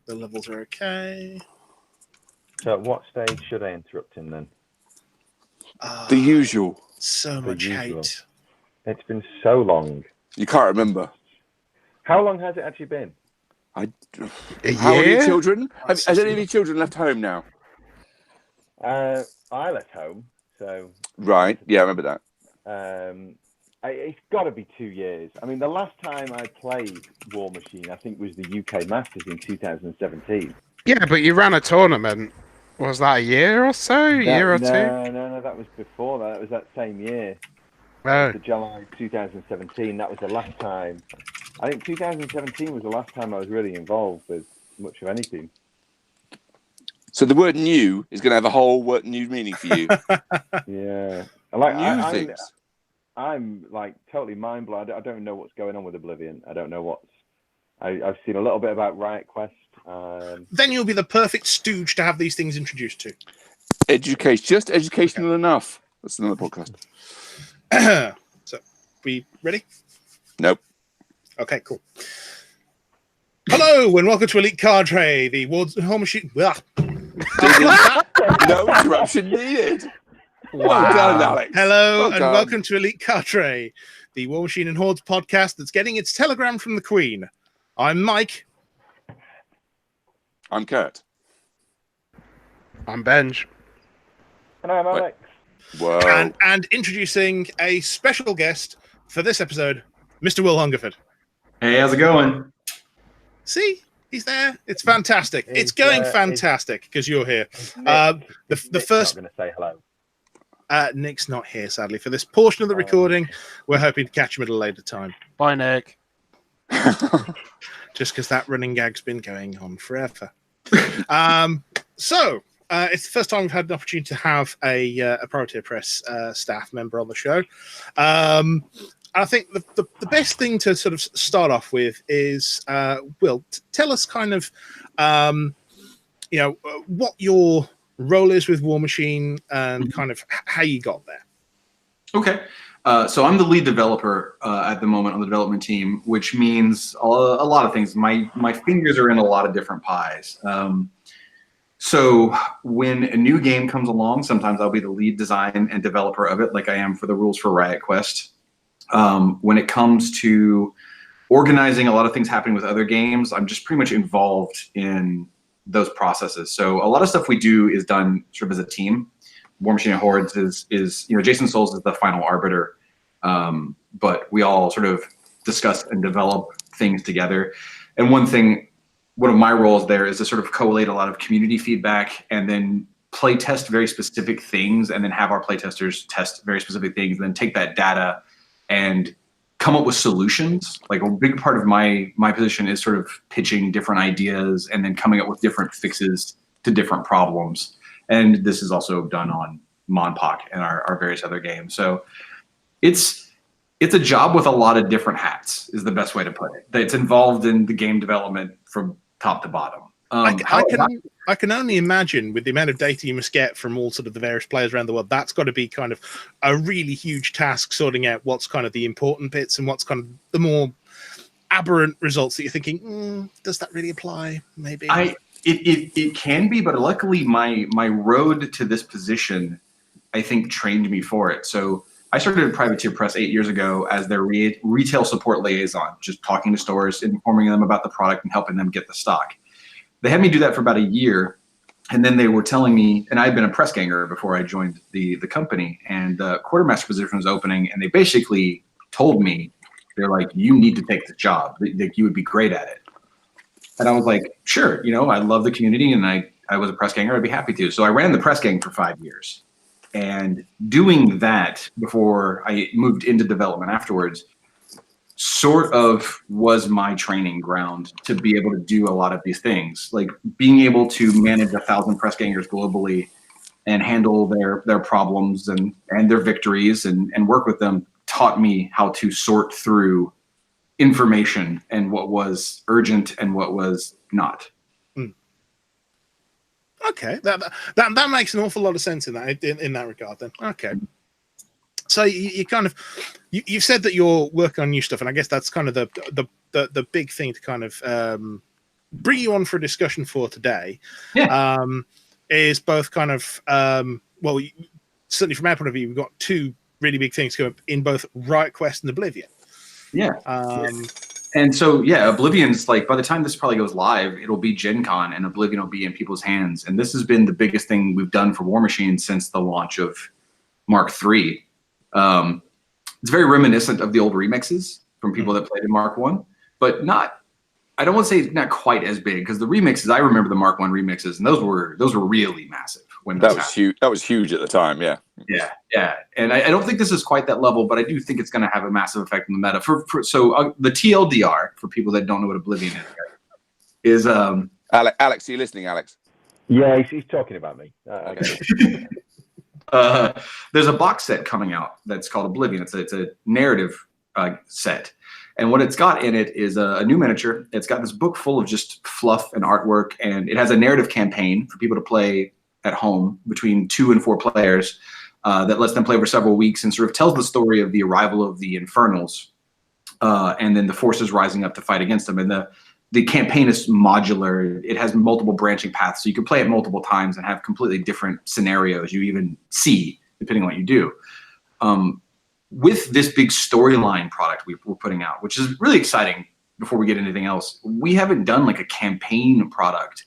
The levels are okay. So at what stage should I interrupt him then? The usual. So The much usual. hate. It's been so long. You can't remember. How long has it actually been? How old are your children? Has any of your children left home now? I left home, so... Right, yeah, I remember that. It's got to be 2 years. I mean, the last time I played War Machine, I think, was the UK Masters in 2017. Yeah, but you ran a tournament. Was that a year or so? Year or two? No, that was before that. It was that same year. Oh. The July 2017, that was the last time. I think 2017 was the last time I was really involved with much of anything. So the word new is going to have a whole new meaning for you. Yeah. New things. I'm like totally mind blown. I don't know what's going on with Oblivion. I don't know what's... I've seen a little bit about Riot Quest. Then you'll be the perfect stooge to have these things introduced to. Education. Just educational enough. That's another podcast. So, we ready? Nope. Okay, cool. Hello, and welcome to Elite Cadre, the War Machine. No interruption needed. Wow. Well done, Alex. Hello, and welcome to Elite Cadre, the War Machine and Hordes podcast that's getting its telegram from the Queen. I'm Mike. I'm Kurt. I'm Benj. And I'm Alex. Whoa. And introducing a special guest for this episode, Mr. Will Hungerford. Hey, how's it going? See, he's there. It's fantastic. It's going fantastic because you're here. Nick's first. Not going to say hello. Nick's not here, sadly, for this portion of the recording. We're hoping to catch him at a later time. Bye, Nick. Just because that running gag's been going on forever. So it's the first time we've had an opportunity to have a Priority Press staff member on the show. I think the best thing to sort of start off with is, Will, tell us kind of, what your role is with War Machine and kind of how you got there. Okay. So I'm the lead developer at the moment on the development team, which means a lot of things. My fingers are in a lot of different pies. So when a new game comes along, sometimes I'll be the lead design and developer of it, like I am for the rules for Riot Quest. When it comes to organizing a lot of things happening with other games, I'm just pretty much involved in those processes. So a lot of stuff we do is done sort of as a team. War Machine and Hordes is Jason Souls is the final arbiter, but we all sort of discuss and develop things together. And one of my roles there is to sort of collate a lot of community feedback and then play test very specific things, and then have our play testers test very specific things, and then take that data and come up with solutions. Like a big part of my position is sort of pitching different ideas and then coming up with different fixes to different problems. And this is also done on Monpoc and our various other games. So it's a job with a lot of different hats is the best way to put it. It's involved in the game development from top to bottom. I can only imagine, with the amount of data you must get from all sort of the various players around the world, that's got to be kind of a really huge task, sorting out what's kind of the important bits and what's kind of the more aberrant results that you're thinking, does that really apply? Maybe. It can be, but luckily my road to this position, I think, trained me for it. So I started at Privateer Press 8 years ago as their retail support liaison, just talking to stores, informing them about the product and helping them get the stock. They had me do that for about a year, and then they were telling me, and I'd been a press ganger before I joined the company, and the quartermaster position was opening, and they basically told me, they're like, you need to take the job. You would be great at it. And I was like, sure, I love the community, and I was a press ganger, I'd be happy to. So I ran the press gang for 5 years. And doing that before I moved into development afterwards sort of was my training ground to be able to do a lot of these things. Like being able to manage 1,000 press gangers globally and handle their problems and their victories and work with them taught me how to sort through information and what was urgent and what was not. Okay, that makes an awful lot of sense in that regard. Then, okay. So you kind of you've said that you're working on new stuff, and I guess that's kind of the big thing to kind of bring you on for a discussion for today, is both kind of well, certainly from our point of view, we've got two really big things coming up in both Riot Quest and Oblivion. And so, Oblivion's like, by the time this probably goes live, it'll be Gen Con and Oblivion will be in people's hands. And this has been the biggest thing we've done for War Machine since the launch of Mark III. It's very reminiscent of the old remixes from people that played in Mark I, but not, I don't want to say not quite as big, because the remixes, I remember the Mark I remixes, and those were really massive. When that was huge. That was huge at the time. Yeah. And I don't think this is quite that level, but I do think it's going to have a massive effect on the meta. The TLDR, for people that don't know what Oblivion is Alex, are you listening, Alex? Yeah, he's talking about me. Okay. There's a box set coming out that's called Oblivion. It's a narrative set. And what it's got in it is a new miniature. It's got this book full of just fluff and artwork, and it has a narrative campaign for people to play at home between 2 and 4 players that lets them play for several weeks and sort of tells the story of the arrival of the Infernals and then the forces rising up to fight against them. And the campaign is modular. It has multiple branching paths, so you can play it multiple times and have completely different scenarios you even see, depending on what you do. With this big storyline product we're putting out, which is really exciting before we get into anything else, we haven't done like a campaign product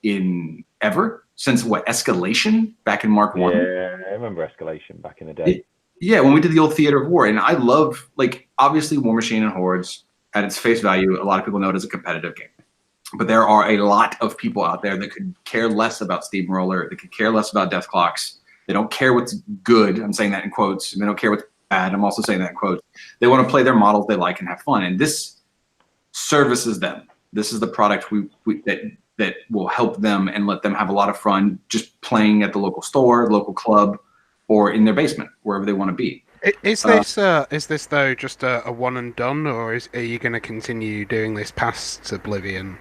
in ever. Since Escalation back in Mark I? Yeah, I remember Escalation back in the day. Yeah, when we did the old Theater of War. And I love, like, obviously War Machine and Hordes, at its face value, a lot of people know it as a competitive game. But there are a lot of people out there that could care less about Steamroller, that could care less about Death Clocks. They don't care what's good. I'm saying that in quotes. And they don't care what's bad. I'm also saying that in quotes. They want to play their models they like and have fun. And this services them. This is the product that will help them and let them have a lot of fun just playing at the local store, local club, or in their basement, wherever they want to be. Is this though just a one and done, or are you going to continue doing this past Oblivion?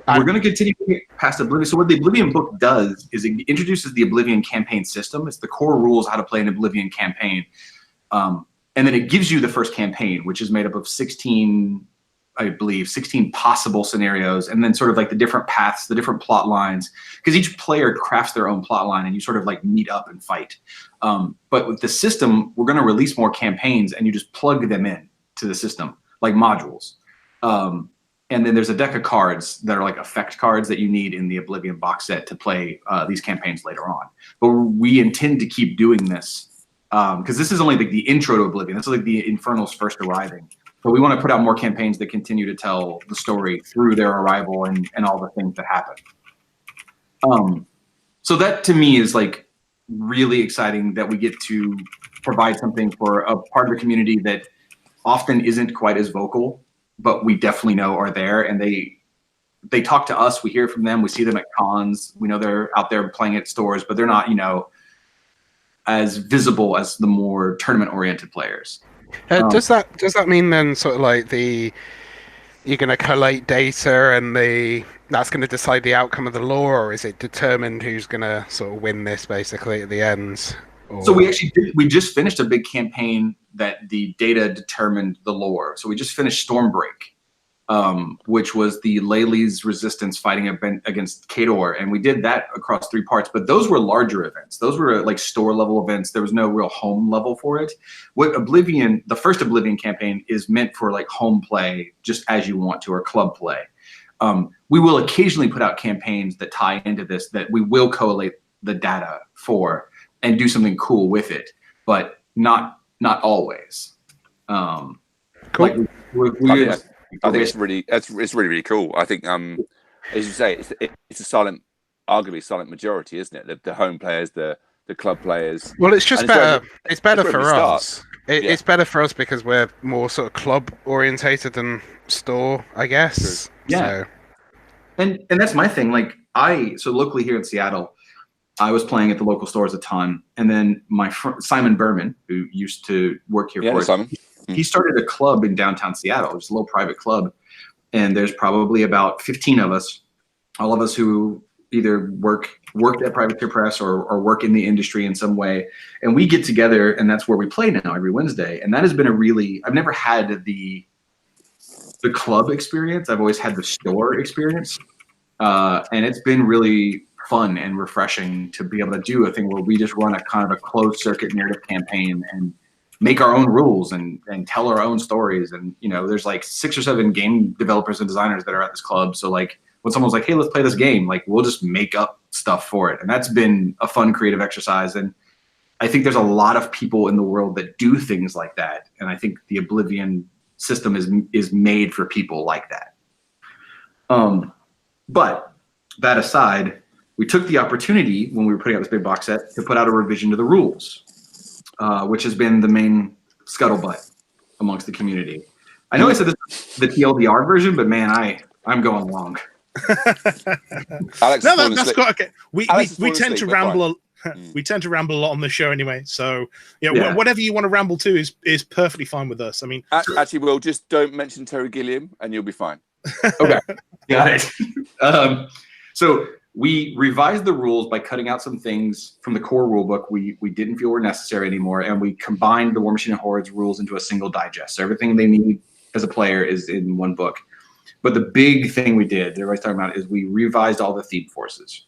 We're going to continue past Oblivion. So what the Oblivion book does is it introduces the Oblivion campaign system. It's the core rules how to play an Oblivion campaign. And then it gives you the first campaign, which is made up of 16 possible scenarios, and then sort of like the different paths, the different plot lines, because each player crafts their own plot line and you sort of like meet up and fight. But with the system, we're going to release more campaigns and you just plug them in to the system like modules. And then there's a deck of cards that are like effect cards that you need in the Oblivion box set to play these campaigns later on. But we intend to keep doing this because this is only like the intro to Oblivion. This is like the Infernals first arriving. But we want to put out more campaigns that continue to tell the story through their arrival and all the things that happen. So that to me is like really exciting that we get to provide something for a part of the community that often isn't quite as vocal, but we definitely know are there. And they talk to us, we hear from them, we see them at cons, we know they're out there playing at stores, but they're not, as visible as the more tournament-oriented players. Does that mean then sort of like you're going to collate data and that's going to decide the outcome of the lore, or is it determined who's going to sort of win this basically at the end? Or... So we just finished a big campaign that the data determined the lore. So we just finished Stormbreak, which was the Leyli's resistance fighting against Cadre, and we did that across 3 parts. But those were larger events. Those were like store level events. There was no real home level for it. What Oblivion, the first Oblivion campaign, is meant for like home play, just as you want to, or club play. We will occasionally put out campaigns that tie into this that we will collate the data for and do something cool with it, but not always. Cool. Like I think it's really cool. I think, as you say, it's a arguably silent majority, isn't it? The home players, the club players. Well, it's just better. It's better for us. It's better for us because we're more sort of club orientated than store, I guess. True. Yeah. So. And that's my thing. Like so locally here in Seattle, I was playing at the local stores a ton, and then my friend Simon Berman, who used to work here for us, Simon. He started a club in downtown Seattle. It's a little private club, and there's probably about 15 of us, all of us who either worked at Privateer Press or work in the industry in some way, and we get together, and that's where we play now every Wednesday. And that has been I've never had the club experience. I've always had the store experience. And it's been really fun and refreshing to be able to do a thing where we just run a kind of a closed circuit narrative campaign and make our own rules and tell our own stories. And, you know, there's like 6 or 7 game developers and designers that are at this club. So like when someone's like, hey, let's play this game, like we'll just make up stuff for it. And that's been a fun creative exercise. And I think there's a lot of people in the world that do things like that. And I think the Oblivion system is made for people like that. But that aside, we took the opportunity when we were putting out this big box set to put out a revision to the rules, which has been the main scuttlebutt amongst the community. I know I said this is the TLDR version, but man, I'm going long. Alex, no, that's quite okay. We tend to ramble. We tend to ramble a lot on the show anyway. So yeah, whatever you want to ramble to is perfectly fine with us. I mean, actually, Will, just don't mention Terry Gilliam, and you'll be fine. Okay, got it. So we revised the rules by cutting out some things from the core rulebook we didn't feel were necessary anymore, and we combined the War Machine and Hordes rules into a single digest. So everything they need as a player is in one book. But the big thing we did, that everybody's talking about, is we revised all the theme forces.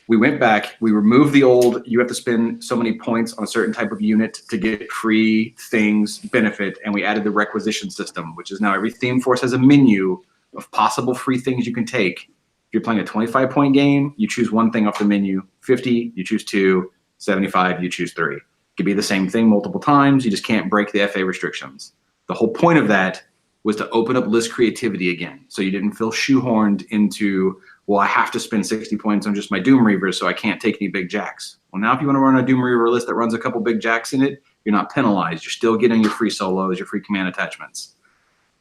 We went back, we removed the old, you have to spend so many points on a certain type of unit to get free things benefit, and we added the requisition system, which is now every theme force has a menu of possible free things you can take. If you're playing a 25-point game, you choose one thing off the menu. 50, you choose 2. 75, you choose 3. It could be the same thing multiple times, you just can't break the FA restrictions. The whole point of that was to open up list creativity again. So you didn't feel shoehorned into, well, I have to spend 60 points on just my Doom Reavers, so I can't take any big jacks. Well, now if you want to run a Doom Reaver list that runs a couple big jacks in it, you're not penalized. You're still getting your free solos, your free command attachments.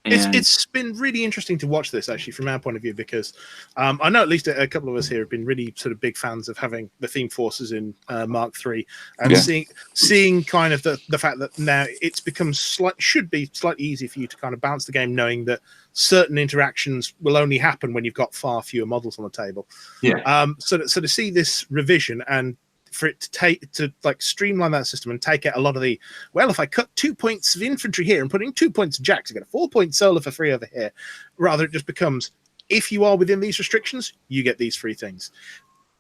And it's been really interesting to watch this, actually, from our point of view, because I know at least a couple of us here have been really sort of big fans of having the theme forces in Mark III, and seeing kind of the fact that now it's become should be slightly easy for you to kind of balance the game, knowing that certain interactions will only happen when you've got far fewer models on the table. Yeah. So to see this revision and for it to like streamline that system and take out a lot of the, well, if I cut 2 points of infantry here and put in 2 points of jacks, I get a 4-point solo for free over here. Rather, it just becomes, if you are within these restrictions, you get these free things.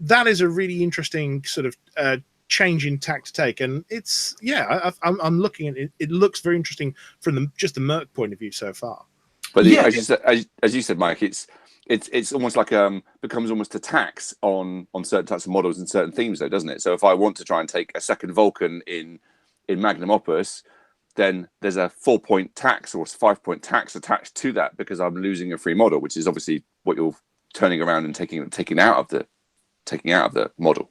That is a really interesting sort of change in tack to take, and it's I'm looking at it. It looks very interesting from just the Merc point of view so far. But as you said, Mike, it's almost like becomes almost a tax on certain types of models and certain themes, though, doesn't it? So if I want to try and take a second Vulcan in Magnum Opus, then there's a 4-point tax or 5-point tax attached to that because I'm losing a free model, which is obviously what you're turning around and taking out of the model.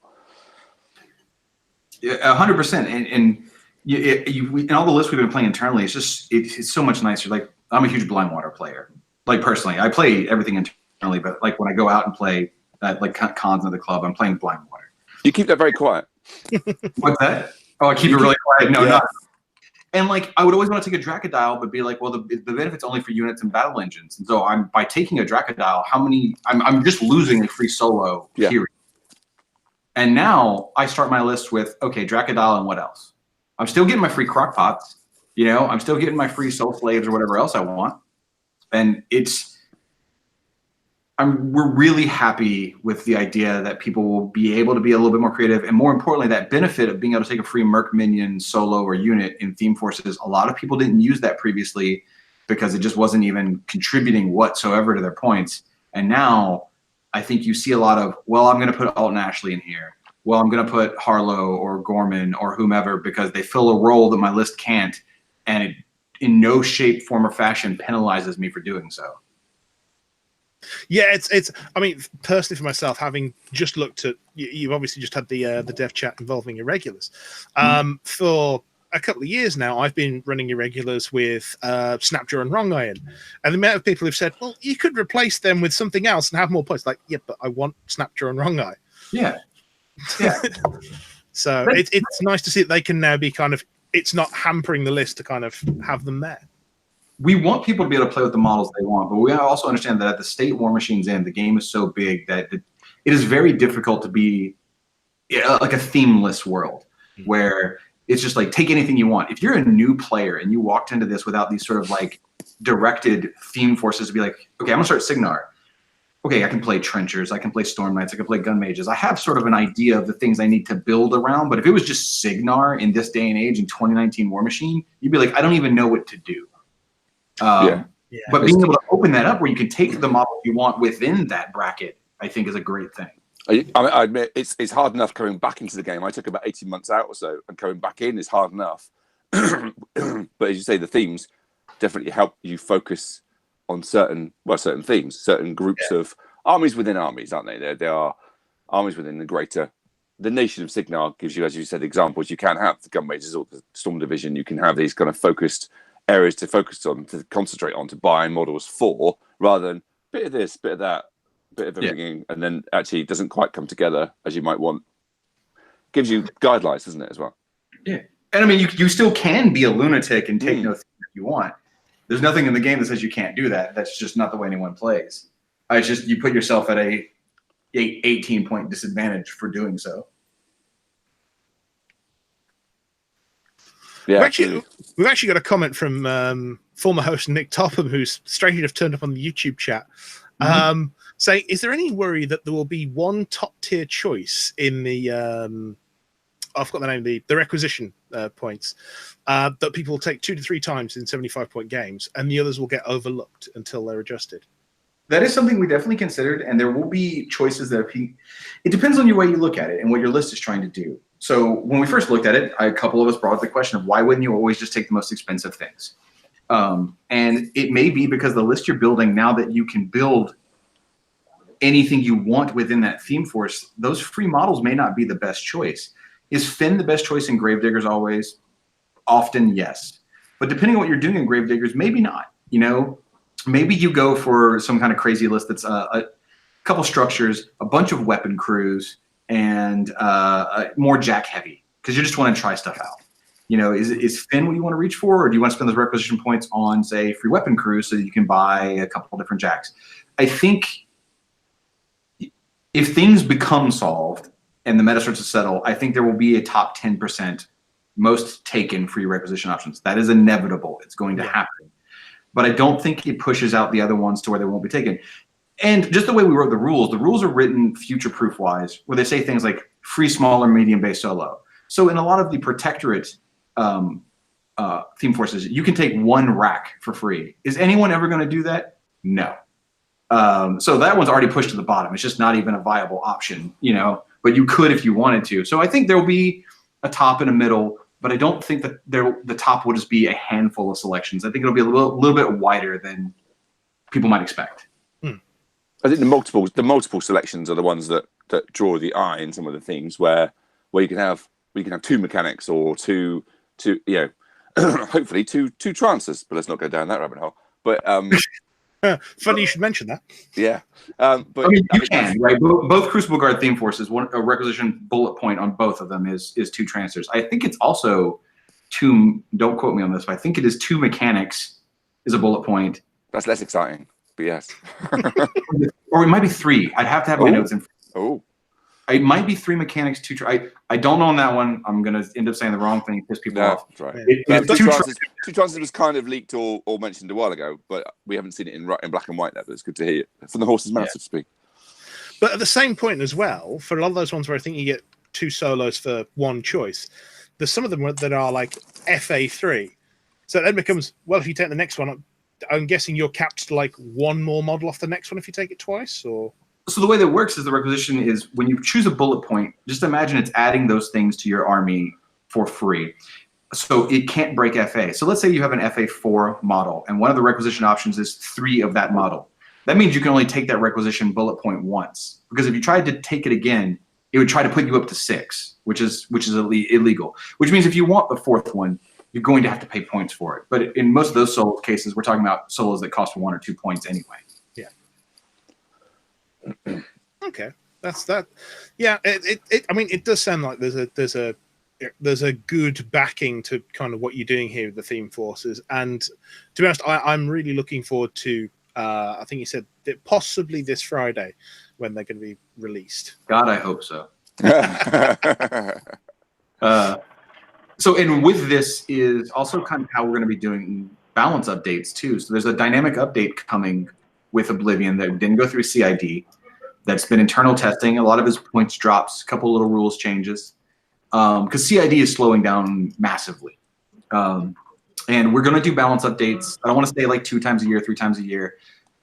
Yeah, 100%. And in all the lists we've been playing internally, it's so much nicer. Like, I'm a huge Blind Water player. Like, personally, I play everything internally, but like when I go out and play like cons at the club, I'm playing Blind Water. You keep that very quiet. What's that? Oh, I keep it really quiet. No, not. And like, I would always want to take a Dracodile, but be like, well, the benefit's only for units and battle engines. And so by taking a Dracodile, I'm just losing a free solo period. And now I start my list with, okay, Dracodile and what else? I'm still getting my free Crockpots. You know, I'm still getting my free Soul Slaves or whatever else I want. And we're really happy with the idea that people will be able to be a little bit more creative, and more importantly, that benefit of being able to take a free Merc minion solo or unit in theme forces. A lot of people didn't use that previously because it just wasn't even contributing whatsoever to their points. And now I think you see a lot of, well, I'm going to put Alton Ashley in here. Well, I'm going to put Harlow or Gorman or whomever because they fill a role that my list can't, and it in no shape, form, or fashion penalizes me for doing so. Yeah, it's. I mean, personally, for myself, having just looked at, you've obviously just had the dev chat involving irregulars. For a couple of years now, I've been running irregulars with Snapjaw and Wrong Iron, and the amount of people who've said, "Well, you could replace them with something else and have more points." Like, yeah, but I want Snapjaw and Wrong Eye. Yeah. So it's nice to see that they can now be kind of. It's not hampering the list to kind of have them there. We want people to be able to play with the models they want, but we also understand that at the state War Machine's in, the game is so big that it is very difficult to be like a themeless world where it's just like take anything you want. If you're a new player and you walked into this without these sort of like directed theme forces to be like, okay, I'm gonna start Signar. okay, I can play trenchers, I can play storm knights, I can play gun mages. I have sort of an idea of the things I need to build around. But if it was just Signar in this day and age in 2019 War Machine, you'd be like, I don't even know what to do. But being able to open that up where you can take the model you want within that bracket, I think is a great thing. I admit it's hard enough coming back into the game. I took about 18 months out or so, and coming back in is hard enough. But as you say, the themes definitely help you focus on certain themes, certain groups of armies within armies, aren't they? There are armies within the nation of Signar gives you, as you said, examples. You can have the gun mages or the storm division. You can have these kind of focused areas to focus on, to concentrate on, to buy models for, rather than bit of this, bit of that, bit of everything, and then actually it doesn't quite come together as you might want. Gives you guidelines, doesn't it, as well? Yeah. And I mean, you still can be a lunatic and take no thing if you want. There's nothing in the game that says you can't do that. That's just not the way anyone plays. It's just you put yourself at a 18-point disadvantage for doing so. Yeah, we've actually got a comment from former host Nick Topham, who's strangely enough turned up on the YouTube chat, saying, "Is there any worry that there will be one top-tier choice in the I've got the name, the requisition points that people will take 2 to 3 times in 75-point games, and the others will get overlooked until they're adjusted?" That is something we definitely considered, and there will be choices that it depends on your way you look at it and what your list is trying to do. So when we first looked at it, a couple of us brought up the question of why wouldn't you always just take the most expensive things? And it may be because the list you're building, now that you can build anything you want within that theme force, those free models may not be the best choice. Is Finn the best choice in Gravediggers always? Often, yes. But depending on what you're doing in Gravediggers, maybe not. You know, maybe you go for some kind of crazy list that's a couple structures, a bunch of weapon crews, and more jack heavy, because you just want to try stuff out. You know, is Finn what you want to reach for, or do you want to spend those requisition points on, say, free weapon crews so that you can buy a couple different jacks? I think if things become solved and the meta starts to settle, I think there will be a top 10% most taken free requisition options. That is inevitable. It's going to happen. But I don't think it pushes out the other ones to where they won't be taken. And just the way we wrote the rules are written future-proof wise, where they say things like free small or medium base solo. So in a lot of the Protectorate theme forces, you can take 1 rack for free. Is anyone ever going to do that? No. So that one's already pushed to the bottom. It's just not even a viable option, you know, but you could if you wanted to. So I think there will be a top and a middle, but I don't think that the top will just be a handful of selections. I think it'll be a little bit wider than people might expect. I think the multiple selections are the ones that draw the eye in some of the themes where you can have 2 mechanics or two hopefully two trances, but let's not go down that rabbit hole. But funny you should mention that. Yeah, but I mean, you can, right? Both Crucible Guard theme forces, a requisition bullet point on both of them is 2 transfers. I think it's also 2. Don't quote me on this, but I think it is 2 mechanics is a bullet point. That's less exciting, but yes. Or it might be 3. I'd have to have my notes in. Oh. It might be 3 mechanics, 2. I don't know on that one. I'm gonna end up saying the wrong thing, piss people off. That's right. It's 2 trances was kind of leaked or mentioned a while ago, but we haven't seen it in black and white yet. But it's good to hear it from the horse's mouth, so to speak. But at the same point as well, for a lot of those ones where I think you get 2 solos for 1 choice, there's some of them that are like FA3. So it then becomes, well, if you take the next one, I'm guessing you're capped to like 1 more model off the next one if you take it twice, or. So the way that works is the requisition is when you choose a bullet point, just imagine it's adding those things to your army for free. So it can't break FA. So let's say you have an FA4 model, and one of the requisition options is 3 of that model. That means you can only take that requisition bullet point once. Because if you tried to take it again, it would try to put you up to 6, which is illegal. Which means if you want the 4th one, you're going to have to pay points for it. But in most of those solo cases, we're talking about solos that cost 1 or 2 points anyway. Okay, that's that. Yeah, I mean, it does sound like there's a good backing to kind of what you're doing here with the theme forces. And to be honest, I'm really looking forward to. I think you said that possibly this Friday when they're going to be released. God, I hope so. So, and with this is also kind of how we're going to be doing balance updates too. So there's a dynamic update coming with Oblivion that didn't go through CID. That's been internal testing. A lot of his points drops, a couple little rules changes, because CID is slowing down massively. And we're going to do balance updates. I don't want to say like 2 times a year, 3 times a year,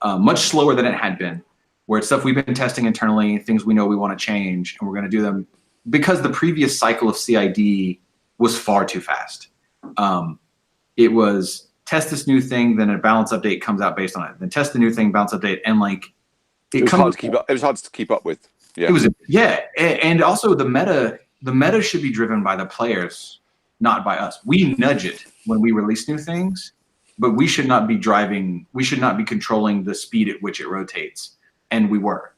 much slower than it had been, where it's stuff we've been testing internally, things we know we want to change, and we're going to do them because the previous cycle of CID was far too fast. It was test this new thing, then a balance update comes out based on it. Then test the new thing, balance update, and like it was hard to keep up. It was hard to keep up with. Yeah. It was and also the meta should be driven by the players, not by us. We nudge it when we release new things, but we should not be driving. We should not be controlling the speed at which it rotates. And we were,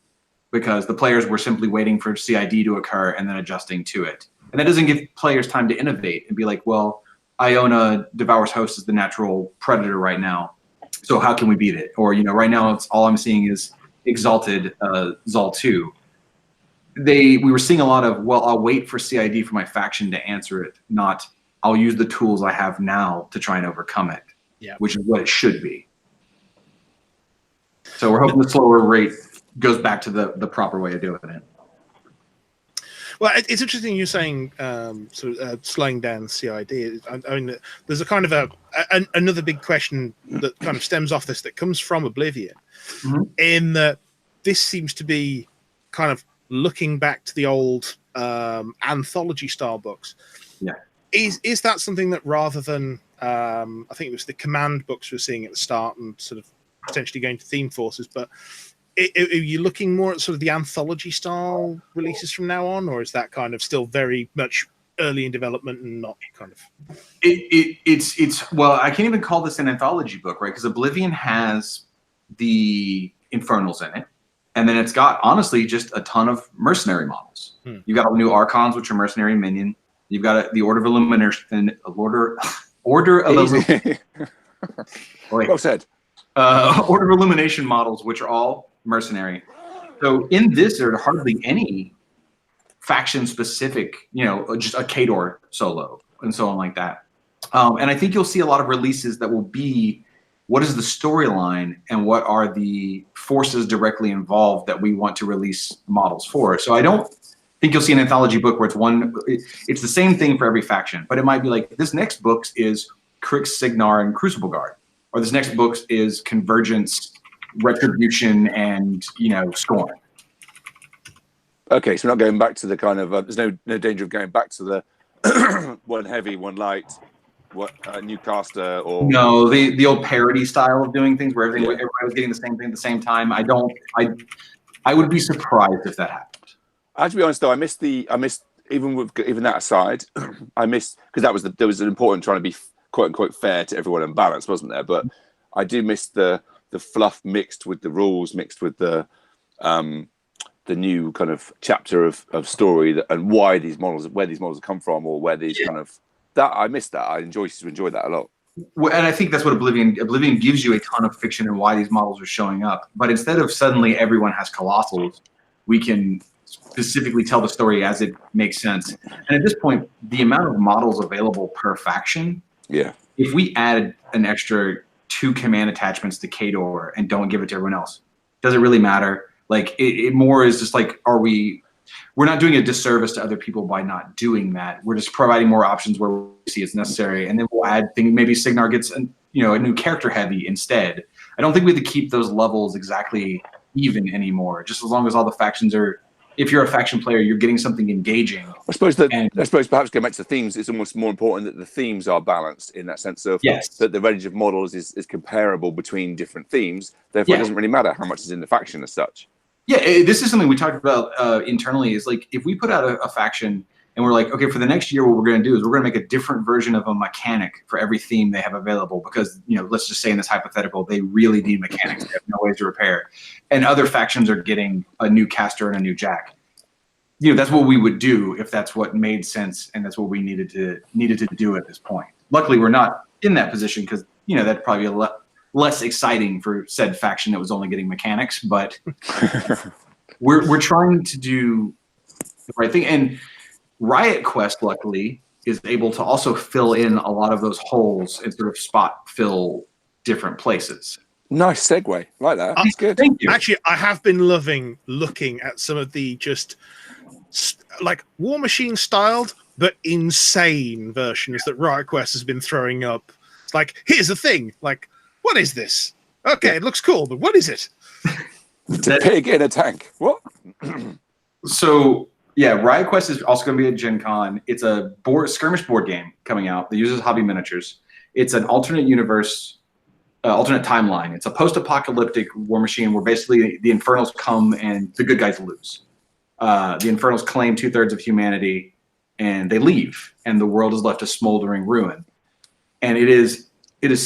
because the players were simply waiting for CID to occur and then adjusting to it. And that doesn't give players time to innovate and be like, well, Iona Devour's Host is the natural predator right now, so how can we beat it? Or, right now it's all I'm seeing is Exalted Zal 2. We were seeing a lot of, well, I'll wait for CID for my faction to answer it, not I'll use the tools I have now to try and overcome it, which is what it should be. So we're hoping the slower rate goes back to the proper way of doing it. Well, it's interesting you're saying slowing down CID. I mean, there's a kind of another big question that kind of stems off this that comes from Oblivion, in that this seems to be kind of looking back to the old anthology style books. Yeah. Is that something that, rather than I think it was the command books we're seeing at the start and sort of potentially going to theme forces, but are you looking more at sort of the anthology style releases from now on, or is that kind of still very much early in development and not kind of? It's well, I can't even call this an anthology book, right? Because Oblivion has the Infernals in it, and then it's got honestly just a ton of mercenary models. You've got all the new Archons, which are mercenary minion. You've got the Order of Illumination, Order of Illumination. Well said. Order of Illumination models, which are all mercenary. So in this, there are hardly any faction-specific, just a Cadre solo and so on like that. And I think you'll see a lot of releases that will be, what is the storyline and what are the forces directly involved that we want to release models for. So I don't think you'll see an anthology book where it's the same thing for every faction, but it might be like, this next book is Krix, Signar, and Crucible Guard. Or this next book is Convergence, Retribution, and Scorn. Okay, so we're not going back to the kind of there's no danger of going back to the one heavy, one light, new caster, or no, the old parody style of doing things where everybody was getting the same thing at the same time. I would be surprised if that happened. I have to be honest though, I missed even that aside, I missed, because there was an important trying to be quote unquote fair to everyone and balanced, wasn't there? But I do miss the fluff mixed with the rules, mixed with the new kind of chapter of story and where these models have come from, or where these kind of that I missed that. I enjoy that a lot. Well, and I think that's what Oblivion gives you a ton of fiction and why these models are showing up. But instead of suddenly everyone has colossals, we can specifically tell the story as it makes sense. And at this point, the amount of models available per faction. Yeah. If we add an extra 2 command attachments to Cadre and don't give it to everyone else, does it really matter? Like it more is just like, we're not doing a disservice to other people by not doing that. We're just providing more options where we see it's necessary, and then we'll add things. Maybe Signar gets a new character heavy instead. I don't think we have to keep those levels exactly even anymore. Just as long as all the factions are. If you're a faction player, you're getting something engaging. I suppose perhaps going back to the themes, it's almost more important that the themes are balanced in that sense of that the range of models is comparable between different themes. Therefore, it doesn't really matter how much is in the faction as such. Yeah, this is something we talked about internally. Is like, if we put out a faction and we're like, okay, for the next year, what we're going to do is we're going to make a different version of a mechanic for every theme they have available, because let's just say in this hypothetical, they really need mechanics. They have no ways to repair, and other factions are getting a new caster and a new jack. That's what we would do if that's what made sense, and that's what we needed to do at this point. Luckily, we're not in that position, because that'd probably be a lot less exciting for said faction that was only getting mechanics. But we're trying to do the right thing, and Riot Quest, luckily, is able to also fill in a lot of those holes and sort of spot fill different places. Nice segue. Like that. That's good. Thank you. Actually, I have been loving looking at some of the just like War Machine styled but insane versions that Riot Quest has been throwing up. It's like, here's the thing. Like, what is this? Okay, it looks cool, but what is it? It's a pig in a tank. What? So yeah, Riot Quest is also going to be at Gen Con. It's a skirmish board game coming out that uses hobby miniatures. It's an alternate universe, alternate timeline. It's a post-apocalyptic war machine where basically the Infernals come and the good guys lose. The Infernals claim 2/3 of humanity, and they leave, and the world is left a smoldering ruin. And it is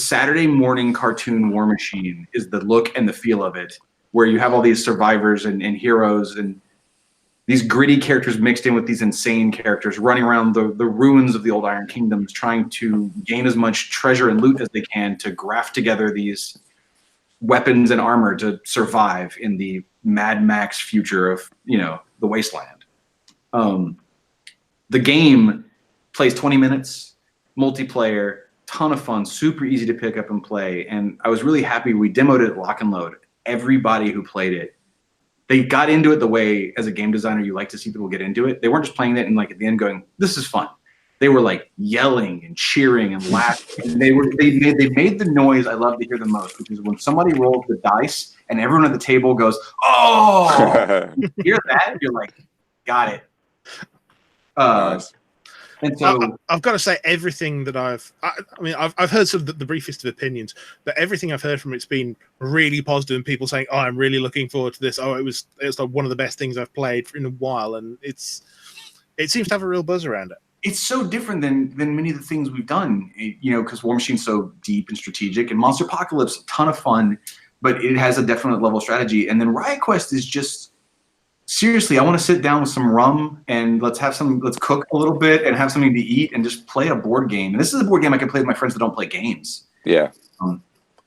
Saturday morning cartoon War Machine is the look and the feel of it, where you have all these survivors and heroes and these gritty characters mixed in with these insane characters running around the ruins of the old Iron Kingdoms, trying to gain as much treasure and loot as they can to graft together these weapons and armor to survive in the Mad Max future of, the wasteland. The game plays 20 minutes, multiplayer, ton of fun, super easy to pick up and play. And I was really happy we demoed it at Lock and Load. Everybody who played it, they got into it the way, as a game designer, you like to see people get into it. They weren't just playing it and like at the end going, "This is fun." They were like yelling and cheering and laughing. And they made the noise I love to hear the most, which is when somebody rolls the dice and everyone at the table goes, "Oh!" You hear that? You're like, "Got it." Nice. And so I've got to say, everything that I've heard sort of the briefest of opinions, but everything I've heard from it's been really positive, and people saying, "Oh, I'm really looking forward to this. Oh, it's like one of the best things I've played in a while," and it seems to have a real buzz around it. It's so different than many of the things we've done, because War Machine's so deep and strategic, and Monster Apocalypse, a ton of fun, but it has a definite level of strategy. And then Riot Quest is just, seriously, I want to sit down with some rum and let's cook a little bit and have something to eat and just play a board game. And this is a board game I can play with my friends that don't play games. Yeah.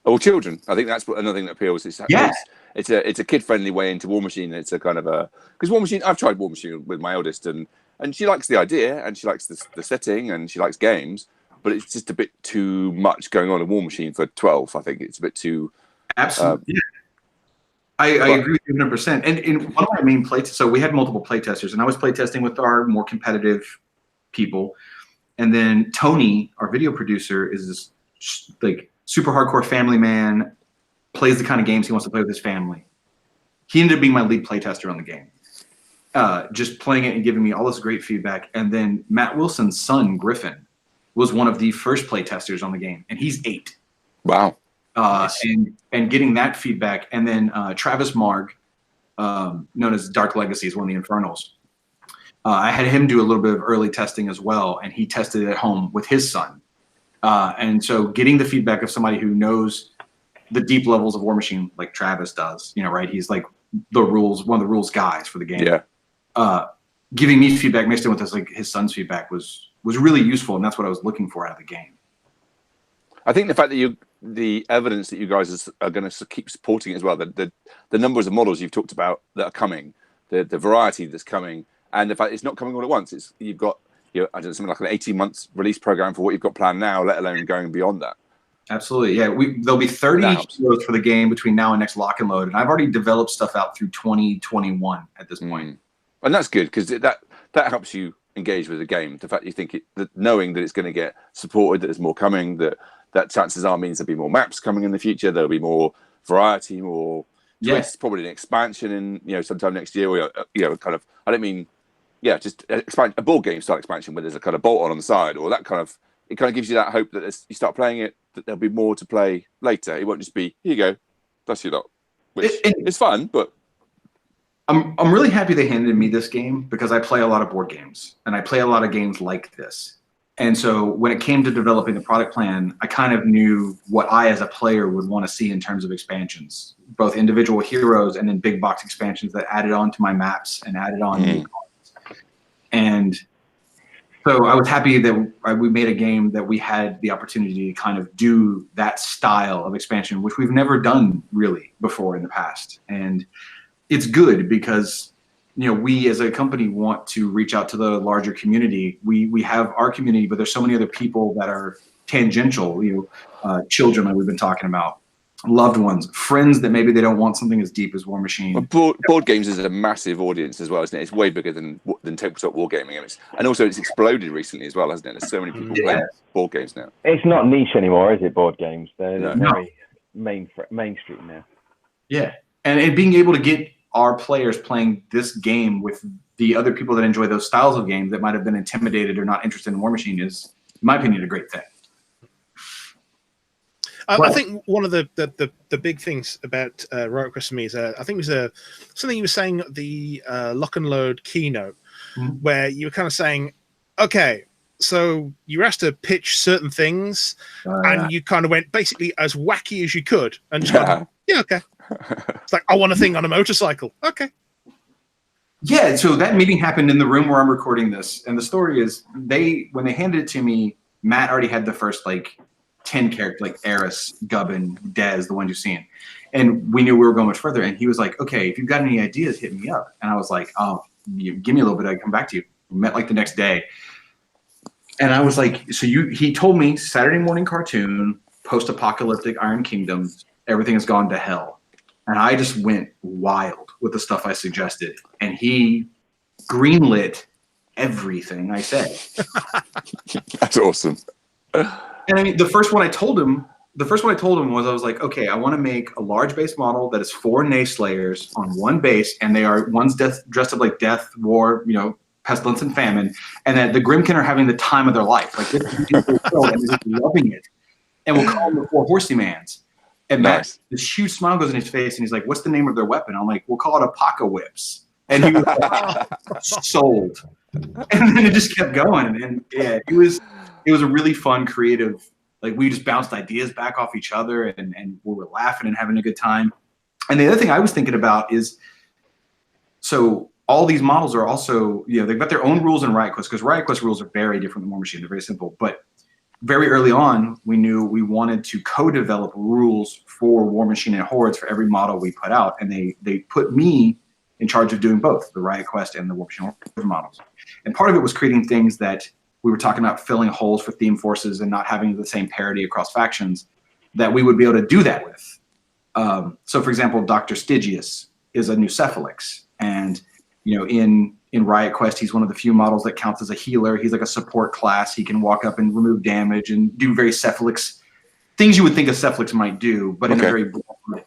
Or children. I think that's another thing that appeals. It's a kid-friendly way into War Machine. It's a kind of because War Machine, I've tried War Machine with my eldest, and she likes the idea and she likes the setting and she likes games, but it's just a bit too much going on in War Machine for 12. I think it's a bit too. Absolutely. I agree with you 100%. And in one of my main so we had multiple playtesters, and I was playtesting with our more competitive people. And then Tony, our video producer, is this like super hardcore family man, plays the kind of games he wants to play with his family. He ended up being my lead playtester on the game, just playing it and giving me all this great feedback. And then Matt Wilson's son, Griffin, was one of the first playtesters on the game, and he's 8. Wow. Nice. And getting that feedback, and then Travis Marg, known as Dark Legacy, is one of the Infernals. I had him do a little bit of early testing as well, and he tested it at home with his son. And so getting the feedback of somebody who knows the deep levels of War Machine, like Travis does, right? He's like one of the rules guys for the game. Yeah. Giving me feedback mixed in with his son's feedback was really useful, and that's what I was looking for out of the game. I think the fact that the evidence that you guys are going to keep supporting it as well, the numbers of models you've talked about that are coming, the variety that's coming, and the fact it's not coming all at once. You've got something like an 18 months release program for what you've got planned now, let alone going beyond that. Absolutely, yeah. There'll be 30 heroes for the game between now and next Lock and Load, and I've already developed stuff out through 2021 at this point. And that's good, because that helps you engage with the game. The fact you think knowing that it's going to get supported, that there's more coming, that chances are means there'll be more maps coming in the future. There'll be more variety, more twists, probably an expansion in sometime next year. Or kind of, I don't mean, just a board game style expansion where there's a kind of bolt on the side, or that kind of. It kind of gives you that hope that as you start playing it, that there'll be more to play later. It won't just be, here you go, that's your lot, which is fun, but. I'm really happy they handed me this game, because I play a lot of board games and I play a lot of games like this. And so when it came to developing the product plan, I kind of knew what I as a player would want to see in terms of expansions, both individual heroes and then big box expansions that added on to my maps and added on new cards. And so I was happy that we made a game that we had the opportunity to kind of do that style of expansion, which we've never done really before in the past. And it's good because, we as a company want to reach out to the larger community. We have our community, but there's so many other people that are tangential, children like we've been talking about, loved ones, friends that maybe they don't want something as deep as War Machine. Board games is a massive audience as well, isn't it? It's way bigger than tabletop wargaming, and also it's exploded recently as well, hasn't it? There's so many people playing board games now. It's not niche anymore, is it? Board games, they're very mainstream now. Yeah, and being able to get our players playing this game with the other people that enjoy those styles of games that might have been intimidated or not interested in War Machine is, in my opinion, a great thing. I think one of the big things about Riot Quest for me is I think it was something you were saying at the Lock and Load keynote, where you were kind of saying, okay, so you were asked to pitch certain things, and you kind of went basically as wacky as you could, and just kind of, okay. It's like, I want a thing on a motorcycle. Okay. Yeah, so that meeting happened in the room where I'm recording this, and the story is when they handed it to me, Matt already had the first 10 characters, like Eris, Gubbin, Dez, the ones you've seen. And we knew we were going much further. And he was like, okay, if you've got any ideas, hit me up. And I was like, oh, give me a little bit, I can come back to you. We met the next day. And I was like, so he told me Saturday morning cartoon, post-apocalyptic Iron Kingdom, everything has gone to hell. And I just went wild with the stuff I suggested. And he greenlit everything I said. That's awesome. And I mean, the first one I told him was, I was like, okay, I want to make a large base model that is 4 Nayslayers on one base, and one's dressed up like death, war, pestilence, and famine, and that the Grimkin are having the time of their life. Like, this and they're just loving it. And we'll call them the 4 Horsey-Mans. And Matt, this huge smile goes in his face, and he's like, what's the name of their weapon? I'm like, we'll call it Apoca Whips. And he was like, sold. And then it just kept going. And yeah, it was a really fun, creative, we just bounced ideas back off each other, and we were laughing and having a good time. And the other thing I was thinking about is, so all these models are also, they've got their own rules in Riot Quest, because Riot Quest rules are very different than War Machine. They're very simple. But very early on, we knew we wanted to co-develop rules for War Machine and Hordes for every model we put out. And they put me in charge of doing both, the Riot Quest and the War Machine Hordes models. And part of it was creating things that we were talking about, filling holes for theme forces and not having the same parity across factions, that we would be able to do that with. So, for example, Dr. Stygius is a new Cephalix. And, in Riot Quest, he's one of the few models that counts as a healer. He's like a support class. He can walk up and remove damage and do very Cephalix things you would think a Cephalix might do, but in a very broad,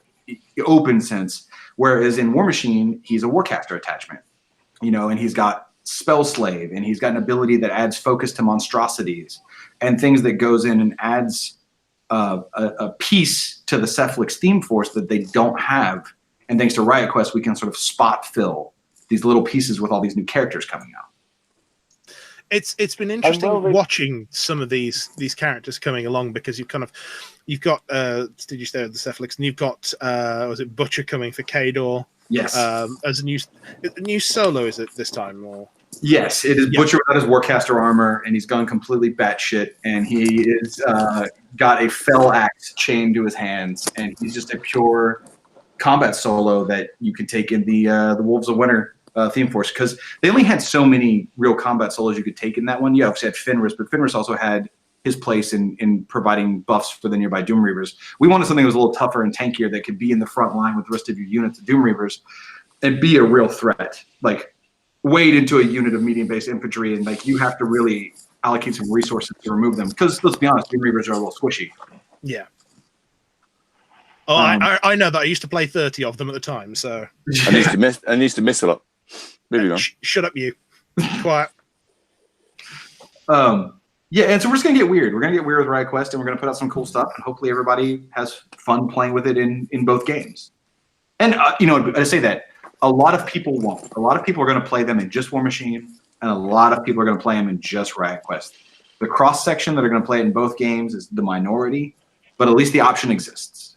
open sense. Whereas in War Machine, he's a Warcaster attachment, and he's got Spell Slave, and he's got an ability that adds focus to monstrosities and things that goes in and adds a piece to the Cephalix theme force that they don't have. And thanks to Riot Quest, we can sort of spot fill these little pieces with all these new characters coming out. It's been interesting watching some of these characters coming along, because you've got Stygius there, the Cephalix, and you've got was it Butcher coming for Cadre? Yes. As a new solo, is it this time? Or yes, it is. Yeah. Butcher without his Warcaster armor, and he's gone completely batshit, and he is got a fell axe chained to his hands, and he's just a pure combat solo that you can take in the Wolves of Winter theme force, because they only had so many real combat solos you could take in that one. You obviously had Fenris, but Fenris also had his place in providing buffs for the nearby Doom Reavers. We wanted something that was a little tougher and tankier that could be in the front line with the rest of your units of Doom Reavers and be a real threat. Wade into a unit of medium-based infantry, and you have to really allocate some resources to remove them, because let's be honest, Doom Reavers are a little squishy. Yeah. Oh, I know that. I used to play 30 of them at the time, so I used to miss a lot. Maybe not. Shut up, you. Quiet. Yeah, and so we're just gonna get weird. We're gonna get weird with Riot Quest, and we're gonna put out some cool stuff, and hopefully everybody has fun playing with it in both games. And I say that a lot of people won't. A lot of people are gonna play them in just War Machine, and a lot of people are gonna play them in just Riot Quest. The cross section that are gonna play it in both games is the minority, but at least the option exists.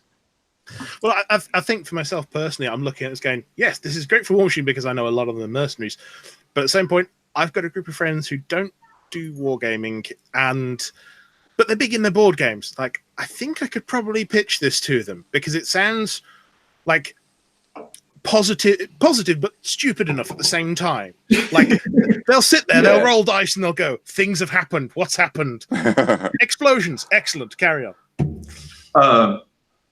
Well, I think for myself personally, I'm looking at this going, yes, this is great for War Machine because I know a lot of the mercenaries. But at the same point, I've got a group of friends who don't do wargaming, but they're big in their board games. I think I could probably pitch this to them, because it sounds like positive, but stupid enough at the same time. They'll sit there, they'll roll dice, and they'll go, things have happened. What's happened? Explosions. Excellent. Carry on.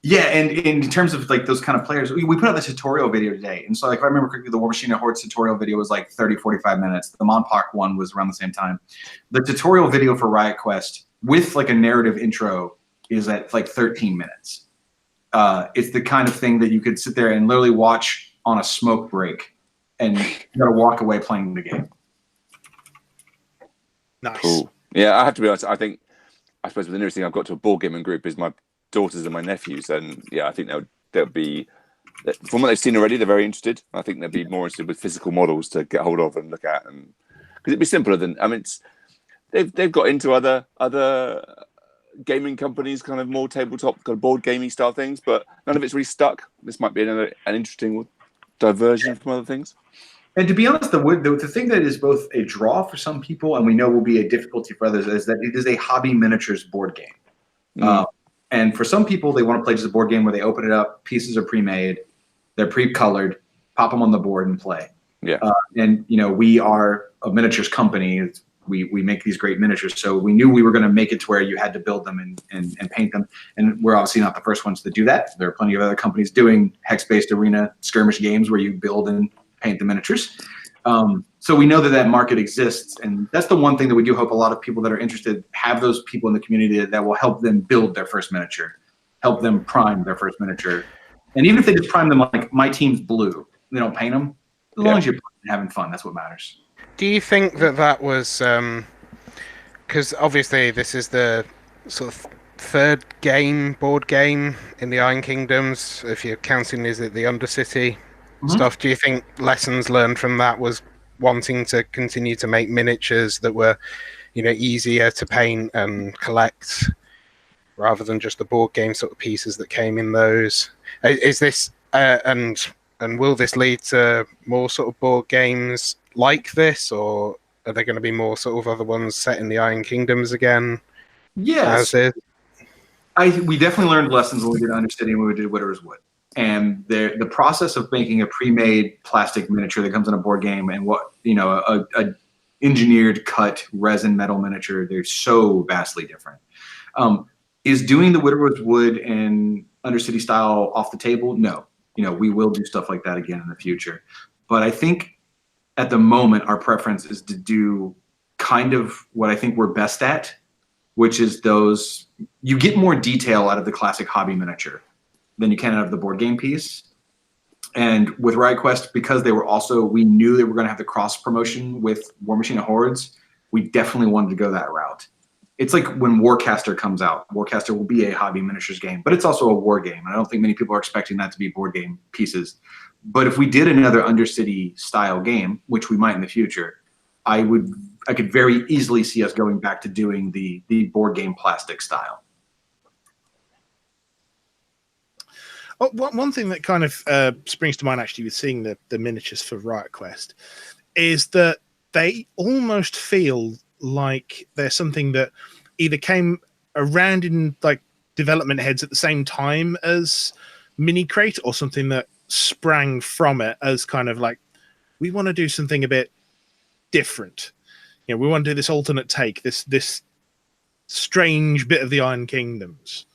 Yeah, and in terms of like those kind of players, we put out the tutorial video today. And so like if I remember correctly, the War Machine and Hordes tutorial video was like 30, 45 minutes. The Monpok one was around the same time. The tutorial video for Riot Quest with like a narrative intro is at like 13 minutes. It's the kind of thing that you could sit there and literally watch on a smoke break and you gotta walk away playing the game. Nice. Cool. Yeah, I have to be honest. I suppose the nearest thing I've got to a board gaming group is my daughters and my nephews, and yeah, I think they'll be, from what they've seen already, they're very interested. I think they'll be more interested with physical models to get hold of and look at, and because it'd be simpler than, I mean, they've got into other gaming companies, kind of more tabletop, kind of board gaming style things, but none of it's really stuck. This might be an interesting diversion from other things. And to be honest, the thing that is both a draw for some people and we know will be a difficulty for others is that it is a hobby miniatures board game. And for some people, they want to play just a board game where they open it up, pieces are pre-made, they're pre-colored, pop them on the board and play. Yeah. And you know, we are a miniatures company. We make these great miniatures, so we knew we were going to make it to where you had to build them and paint them. And we're obviously not the first ones to do that. There are plenty of other companies doing hex-based arena skirmish games where you build and paint the miniatures. So we know that market exists, and that's the one thing that we do hope a lot of people that are interested have those people in the community that will help them build their first miniature, help them prime their first miniature. And even if they just prime them like my team's blue, they don't paint them, as long as you're having fun, that's what matters. Do you think that was because obviously this is the sort of third board game in the Iron Kingdoms, if you're counting is it the Undercity stuff? Do you think lessons learned from that was wanting to continue to make miniatures that were, you know, easier to paint and collect rather than just the board game sort of pieces that came in those? Is this and will this lead to more sort of board games like this, or are there going to be more sort of other ones set in the Iron Kingdoms again? Yes. We definitely learned lessons when we did Undercity and when we did Widow's Wood. And the process of making a pre-made plastic miniature that comes in a board game and what, you know, a engineered cut resin metal miniature, they're so vastly different. Is doing the Widow's Wood and Undercity style off the table? No. You know, we will do stuff like that again in the future. But I think at the moment, our preference is to do kind of what I think we're best at, which is those, you get more detail out of the classic hobby miniature than you can out of the board game piece. And with Riot Quest, because we knew they were going to have the cross promotion with War Machine and Hordes, we definitely wanted to go that route. It's like when Warcaster comes out. Warcaster will be a hobby miniatures game, but it's also a war game. And I don't think many people are expecting that to be board game pieces. But if we did another Undercity style game, which we might in the future, I could very easily see us going back to doing the board game plastic style. Oh, one thing that kind of springs to mind actually with seeing the miniatures for Riot Quest is that they almost feel like they're something that either came around in like development heads at the same time as Mini Crate, or something that sprang from it as kind of like, we want to do something a bit different. You know, we want to do this alternate take, this strange bit of the Iron Kingdoms.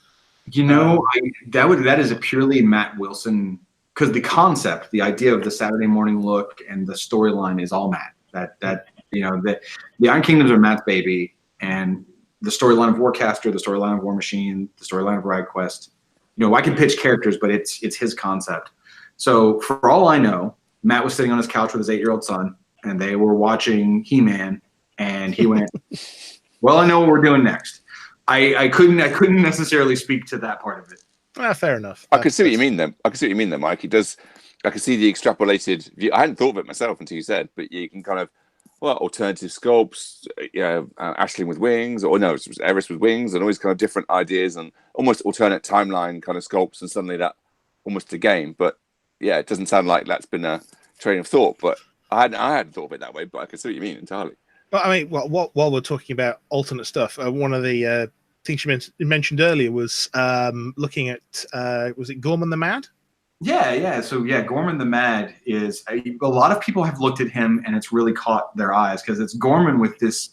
You know, that is a purely Matt Wilson, because the concept, the idea of the Saturday morning look and the storyline is all Matt. That you know, the Iron Kingdoms are Matt's baby, and the storyline of Warcaster, the storyline of War Machine, the storyline of Riot Quest. You know, I can pitch characters, but it's his concept. So for all I know, Matt was sitting on his couch with his 8-year-old son, and they were watching He-Man, and he went, "Well, I know what we're doing next." I couldn't necessarily speak to that part of it. Fair enough. I can see what you mean then. Mike. It does. I can see the extrapolated view. I hadn't thought of it myself until you said, but you can kind of, alternative sculpts, Aisling with wings, or no, it was Eris with wings, and all these kind of different ideas and almost alternate timeline kind of sculpts, and suddenly that almost a game. But yeah, it doesn't sound like that's been a train of thought. But I hadn't thought of it that way. But I can see what you mean entirely. Well, I mean, while we're talking about alternate stuff, one of the things you mentioned earlier was looking at was it Gorman the Mad? Yeah. So Gorman the Mad is a lot of people have looked at him and it's really caught their eyes because it's Gorman with this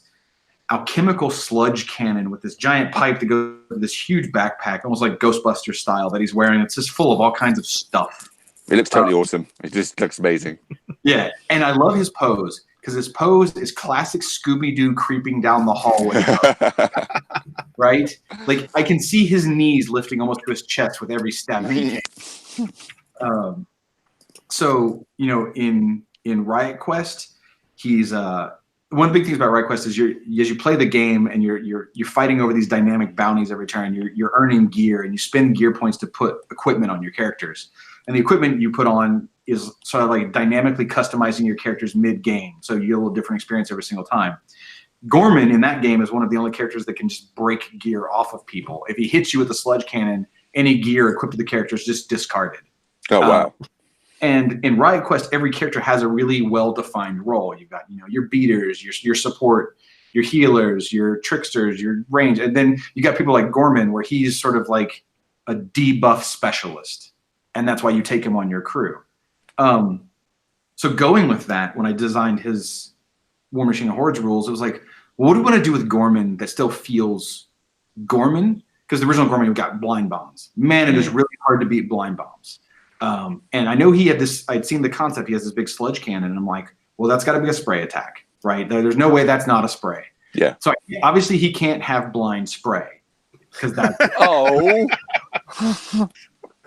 alchemical sludge cannon with this giant pipe that goes with this huge backpack, almost like Ghostbuster style, that he's wearing. It's just full of all kinds of stuff. It looks totally awesome. It just looks amazing. Yeah, and I love his pose because his pose is classic Scooby-Doo creeping down the hallway. Right? Like I can see his knees lifting almost to his chest with every step he takes. So, you know, in Riot Quest, he's one big thing about Riot Quest is as you play the game and you're fighting over these dynamic bounties every turn, you're earning gear and you spend gear points to put equipment on your characters. And the equipment you put on is sort of like dynamically customizing your characters mid-game, so you get a little different experience every single time. Gorman in that game is one of the only characters that can just break gear off of people. If he hits you with a sludge cannon, any gear equipped to the character is just discarded. Oh, wow. And in Riot Quest, every character has a really well-defined role. You've got, you know, your beaters, your support, your healers, your tricksters, your range, and then you got people like Gorman, where he's sort of like a debuff specialist, and that's why you take him on your crew. So going with that, when I designed his War Machine and Hordes rules, it was like, well, what do we want to do with Gorman that still feels Gorman? Because the original Gorman got blind bombs. Man, it is really hard to beat blind bombs. And I know he had this, I'd seen the concept, he has this big sludge cannon, and I'm like, well, that's got to be a spray attack, right? There's no way that's not a spray. Yeah. So obviously he can't have blind spray, because that's... Oh.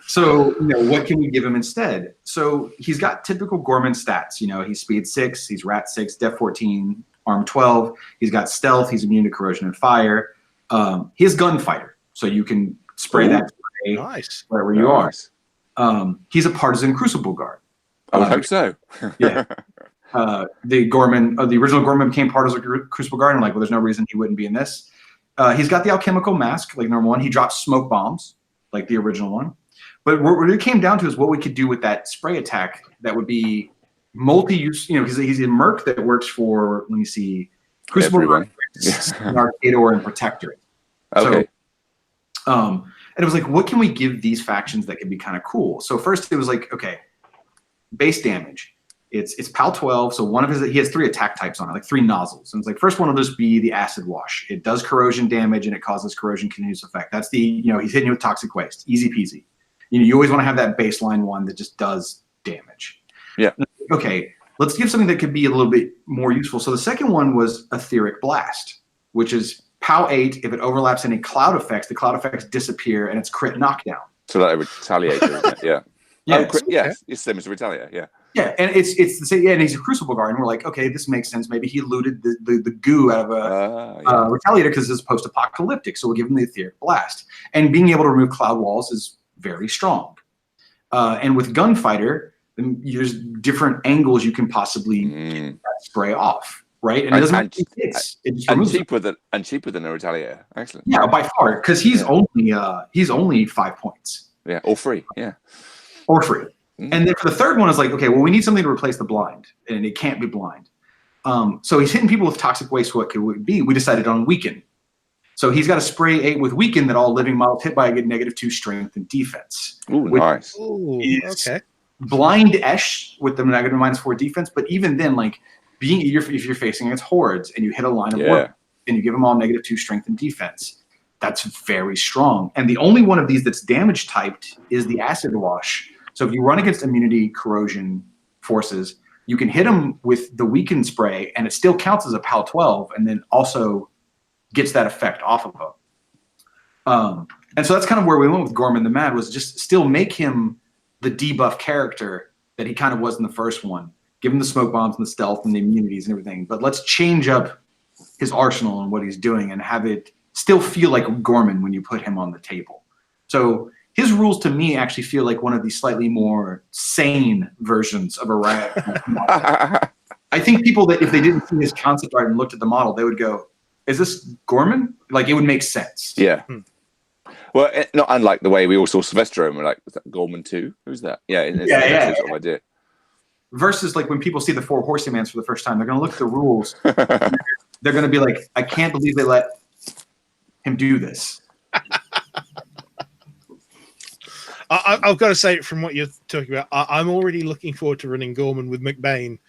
So, you know, what can we give him instead? So he's got typical Gorman stats. You know, he's speed 6, he's rat 6, def 14, arm 12. He's got stealth, he's immune to corrosion and fire. He has gunfighter, so you can spray that spray wherever you are. He's a partisan crucible guard. I would hope so. Yeah. The original Gorman became partisan crucible guard. And I'm like, well, there's no reason he wouldn't be in this. He's got the alchemical mask, like normal one. He drops smoke bombs, like the original one. But what it came down to is what we could do with that spray attack that would be multi-use. You know, he's a merc that works for, let me see, Crucible Guard, Arcador, and Protector. Okay. So, and it was like, what can we give these factions that could be kind of cool? So first it was like, okay, base damage. It's PAL 12, so he has 3 attack types on it, like 3 nozzles. And it's like, first one will just be the acid wash. It does corrosion damage and it causes corrosion continuous effect. That's he's hitting you with toxic waste, easy peasy. You know, you always want to have that baseline one that just does damage. Yeah. Okay, let's give something that could be a little bit more useful. So the second one was Etheric Blast, which is POW 8. If it overlaps any cloud effects, the cloud effects disappear and it's crit knockdown. So that a retaliator, isn't it? Yeah. Yeah. Yes, it's the same as a retaliator, yeah. Yeah, and it's the same. Yeah, and he's a crucible guard, and we're like, okay, this makes sense. Maybe he looted the goo out of a retaliator because it's post-apocalyptic, so we'll give him the Etheric Blast. And being able to remove cloud walls is very strong. And with Gunfighter, there's different angles you can possibly spray off, right? And it doesn't make hits. It just removes cheaper than a retaliator. Excellent. Yeah, by far, because he's only 5 points. Yeah, or free. Yeah, or free. And then for the third one, is like, okay, well, we need something to replace the blind, and it can't be blind. So he's hitting people with toxic waste. What could it be? We decided on weaken. So he's got a spray 8 with weaken that all living models hit by get -2 strength and defense. Ooh, nice. Ooh, okay. Blind-esh with the -4 defense, but even then, like if you're facing against hordes and you hit a line of work and you give them all -2 strength and defense, that's very strong. And the only one of these that's damage typed is the acid wash. So if you run against immunity corrosion forces, you can hit them with the weaken spray, and it still counts as a PAL 12, and then also gets that effect off of them. And so that's kind of where we went with Gorman the Mad, was just still make him the debuff character that he kind of was in the first one. Give him the smoke bombs and the stealth and the immunities and everything, but let's change up his arsenal and what he's doing and have it still feel like Gorman when you put him on the table. So his rules to me actually feel like one of these slightly more sane versions of a Riot. I think people that if they didn't see his concept art and looked at the model, they would go, is this Gorman? Like, it would make sense. Yeah. Well, not unlike the way we all saw Sylvester and we're like, was that Gorman 2? Who's that? Yeah. Sort of idea. Versus like when people see the 4 Horseymans for the first time, they're going to look at the rules. They're going to be like, I can't believe they let him do this. I've got to say, from what you're talking about, I'm already looking forward to running Gorman with McBain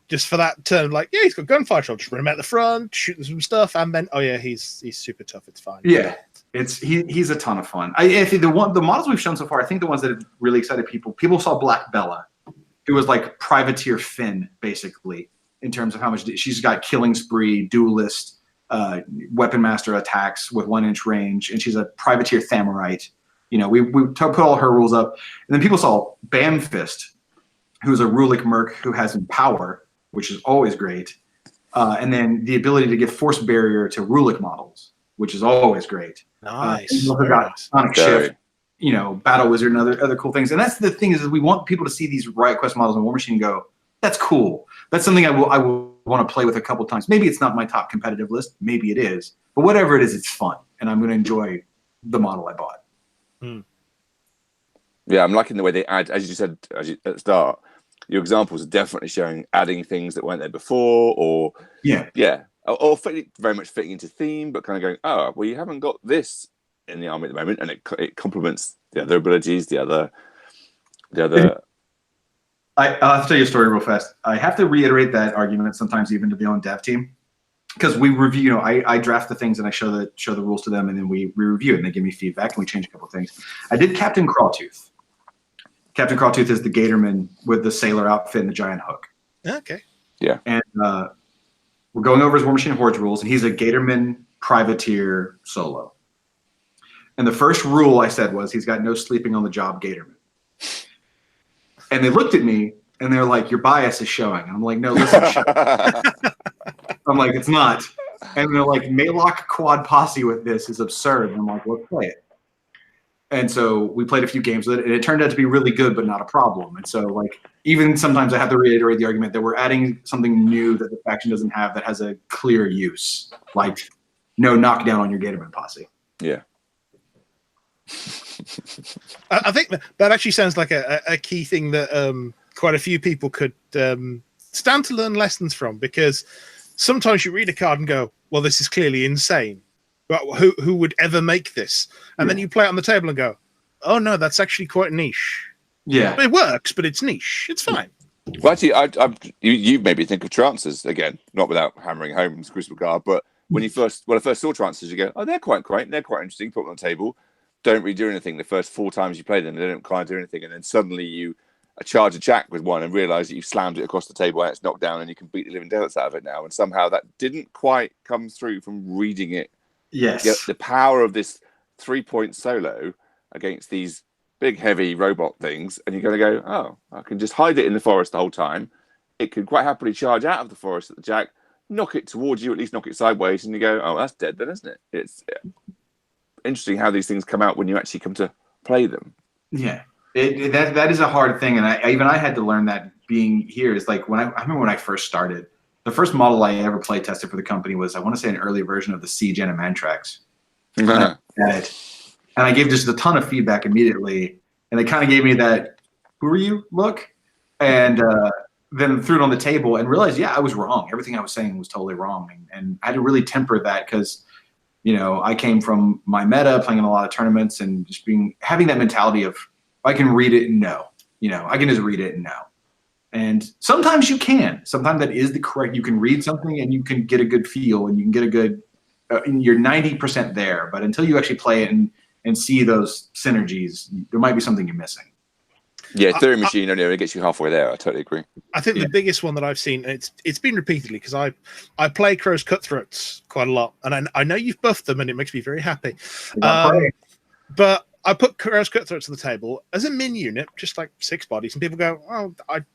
just for that turn, like, yeah, he's got gunfire, so I'll just run him out the front, shooting some stuff, and then, oh yeah, he's super tough. It's fine. Yeah, he's a ton of fun. I think the models we've shown so far, I think the ones that have really excited people saw Black Bella, who was like Privateer Finn, basically, in terms of how much she's got killing spree, duelist, weapon master attacks with 1-inch range, and she's a Privateer Thamorite. You know, we put all her rules up, and then people saw Bamfist, who's a Rulik Merc who has Empower, which is always great, and then the ability to give Force Barrier to Rulik models, which is always great. Nice. Sonic Shift, you know, Battle Wizard, and other cool things. And that's the thing is we want people to see these Riot Quest models in War Machine and go, that's cool. That's something I will want to play with a couple times. Maybe it's not my top competitive list. Maybe it is. But whatever it is, it's fun, and I'm going to enjoy the model I bought. Yeah, I'm liking the way they add, as you said at the start, your examples are definitely showing adding things that weren't there before, or or very much fitting into theme, but kind of going, oh, well, you haven't got this in the army at the moment, and it complements the other abilities, the other. I'll have to tell you a story real fast. I have to reiterate that argument sometimes even to the own dev team, because we review. You know, I draft the things and I show the rules to them, and then we review it, and they give me feedback, and we change a couple of things. I did Captain Crawtooth. Captain Crawtooth is the Gatorman with the sailor outfit and the giant hook. Okay. Yeah. And we're going over his War Machine Hordes rules, and he's a Gatorman Privateer solo. And the first rule I said was he's got no sleeping on the job Gatorman. And they looked at me, and they're like, your bias is showing. And I'm like, no, listen. I'm like, it's not. And they're like, Maylock quad posse with this is absurd. And I'm like, let's play it. And so we played a few games with it, and it turned out to be really good, but not a problem. And so, like, even sometimes I have to reiterate the argument that we're adding something new that the faction doesn't have that has a clear use, like no knockdown on your Gatorman posse. Yeah. I think that actually sounds like a key thing that quite a few people could stand to learn lessons from, because sometimes you read a card and go, well, this is clearly insane. But who would ever make this? And then you play it on the table and go, oh, no, that's actually quite niche. Yeah. It works, but it's niche. It's fine. Well, actually, you made me think of trances again, not without hammering home Crucible Guard, but when I first saw trances, you go, oh, they're quite great. They're quite interesting. Put them on the table. Don't really do anything. The first 4 times you play them, they don't quite do anything. And then suddenly you charge a jack with one and realize that you've slammed it across the table and it's knocked down and you can beat the living daylights out of it now. And somehow that didn't quite come through from reading it. Yes. The power of this 3-point solo against these big, heavy robot things. And you're going to go, oh, I can just hide it in the forest the whole time. It could quite happily charge out of the forest at the jack, knock it towards you, at least knock it sideways. And you go, oh, that's dead then, isn't it? It's interesting how these things come out when you actually come to play them. Yeah. That is a hard thing. And I had to learn that being here. Is like I remember when I first started, the first model I ever play tested for the company was, I want to say, an early version of the Siege Animantrax. And I gave just a ton of feedback immediately. And they kind of gave me that, who are you look? And then threw it on the table and realized, yeah, I was wrong. Everything I was saying was totally wrong. And I had to really temper that because, you know, I came from my meta, playing in a lot of tournaments, and just having that mentality of, I can read it and know. You know, I can just read it and know. And sometimes you can. Sometimes that is the correct. You can read something and you can get a good feel and you can get a good. You're 90% there, but until you actually play it and see those synergies, there might be something you're missing. Yeah, Theory Machine only gets you halfway there. I totally agree. I think the biggest one that I've seen, it's been repeatedly, because I play Crow's Cutthroats quite a lot, and I know you've buffed them, and it makes me very happy. But I put Crow's Cutthroats on the table as a min unit, just like 6 bodies, and people go, "Oh,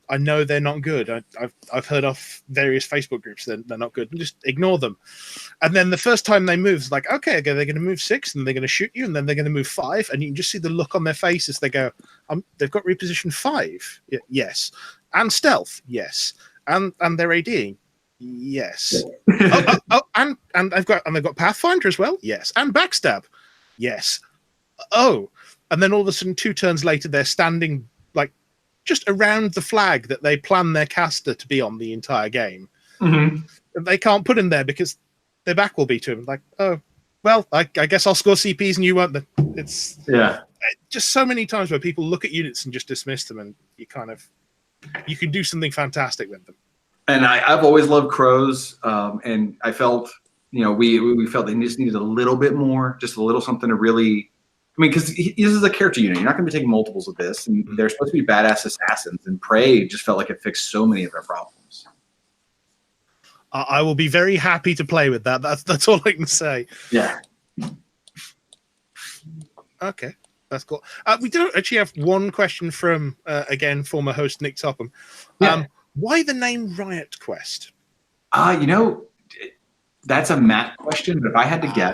I know they're not good. I've heard off various Facebook groups that they're not good," and just ignore them. And then the first time they move, it's like, okay, they're going to move 6, and they're going to shoot you, and then they're going to move 5, and you can just see the look on their faces. They go, "They've got reposition 5, yes, and stealth, yes, and they're ADing." Yes. And they've got Pathfinder as well. Yes. And backstab. Yes. Oh, and then all of a sudden 2 turns later they're standing like just around the flag that they plan their caster to be on the entire game. Mm-hmm. They can't put him there because their back will be to him. Like, oh, well, I guess I'll score CPs and you won't. Then it's just so many times where people look at units and just dismiss them, and you can do something fantastic with them. And I've always loved crows, and I felt, we felt they just needed a little bit more, just a little something to really. I mean, because this is a character unit. You're not going to be taking multiples of this, and they're supposed to be badass assassins. And Prey just felt like it fixed so many of their problems. I will be very happy to play with that. That's all I can say. Yeah. Okay, that's cool. We do actually have one question from again former host Nick Topham. Yeah. Why the name Riot Quest? That's a Matt question, but if I had to guess,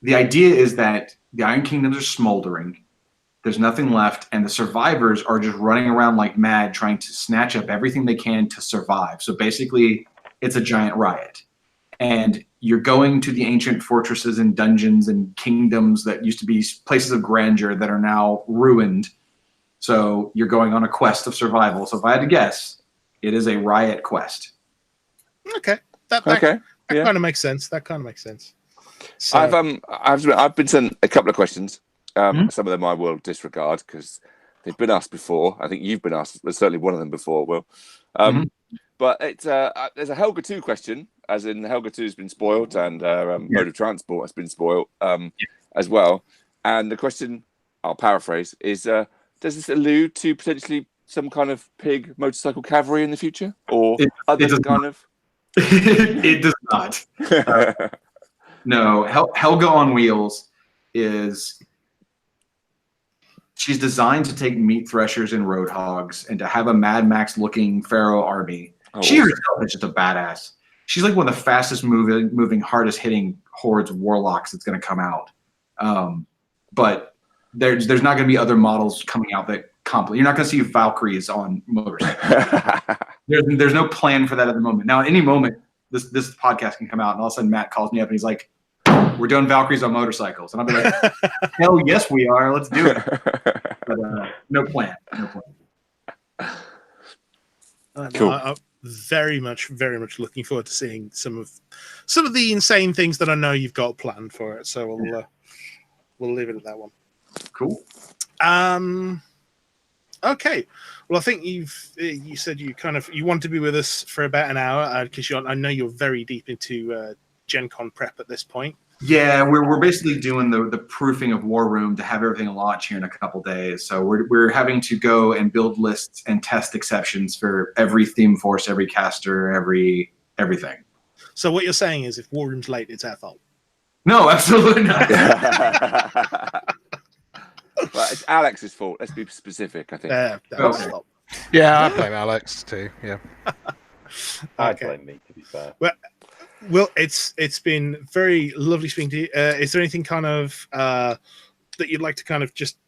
the idea is that the Iron Kingdoms are smoldering. There's nothing left, and the survivors are just running around like mad trying to snatch up everything they can to survive. So basically, it's a giant riot. And you're going to the ancient fortresses and dungeons and kingdoms that used to be places of grandeur that are now ruined. So you're going on a quest of survival. So if I had to guess, it is a riot quest. Okay. That kind of makes sense. That kind of makes sense. So, I've been sent a couple of questions. Some of them I will disregard because they've been asked before. I think you've been asked, but certainly one of them before, Will. But it's there's a Helga 2 question, as in Helga 2 has been spoiled and mode of transport has been spoiled as well. And the question, I'll paraphrase, is does this allude to potentially some kind of pig motorcycle cavalry in the future, or other kind of? It does not. No, Helga on Wheels she's designed to take meat threshers and roadhogs and to have a Mad Max looking Pharaoh army. She herself is just a badass. She's like one of the fastest moving, hardest hitting hordes of warlocks that's going to come out. But there's not going to be other models coming out that complete. You're not going to see Valkyries on motorcycles. There's no plan for that at the moment. Now, at any moment, this podcast can come out, and all of a sudden Matt calls me up and he's like, "We're doing Valkyries on motorcycles," and I'll be like, "Hell yes, we are. Let's do it." But no plan. Cool. I'm very much looking forward to seeing some of the insane things that I know you've got planned for it. So we'll leave it at that one. Cool. Okay. Well, I think you said you want to be with us for about an hour because I know you're very deep into Gen Con prep at this point. Yeah, we're basically doing the proofing of War Room to have everything launch here in a couple days. So we're having to go and build lists and test exceptions for every theme force, every caster, everything. So what you're saying is, if War Room's late, it's our fault. No, absolutely not. Well, it's Alex's fault. Let's be specific, I think. Yeah, I blame Alex too. Yeah. I blame me, to be fair. Well, it's been very lovely speaking to you. Is there anything kind of that you'd like to kind of just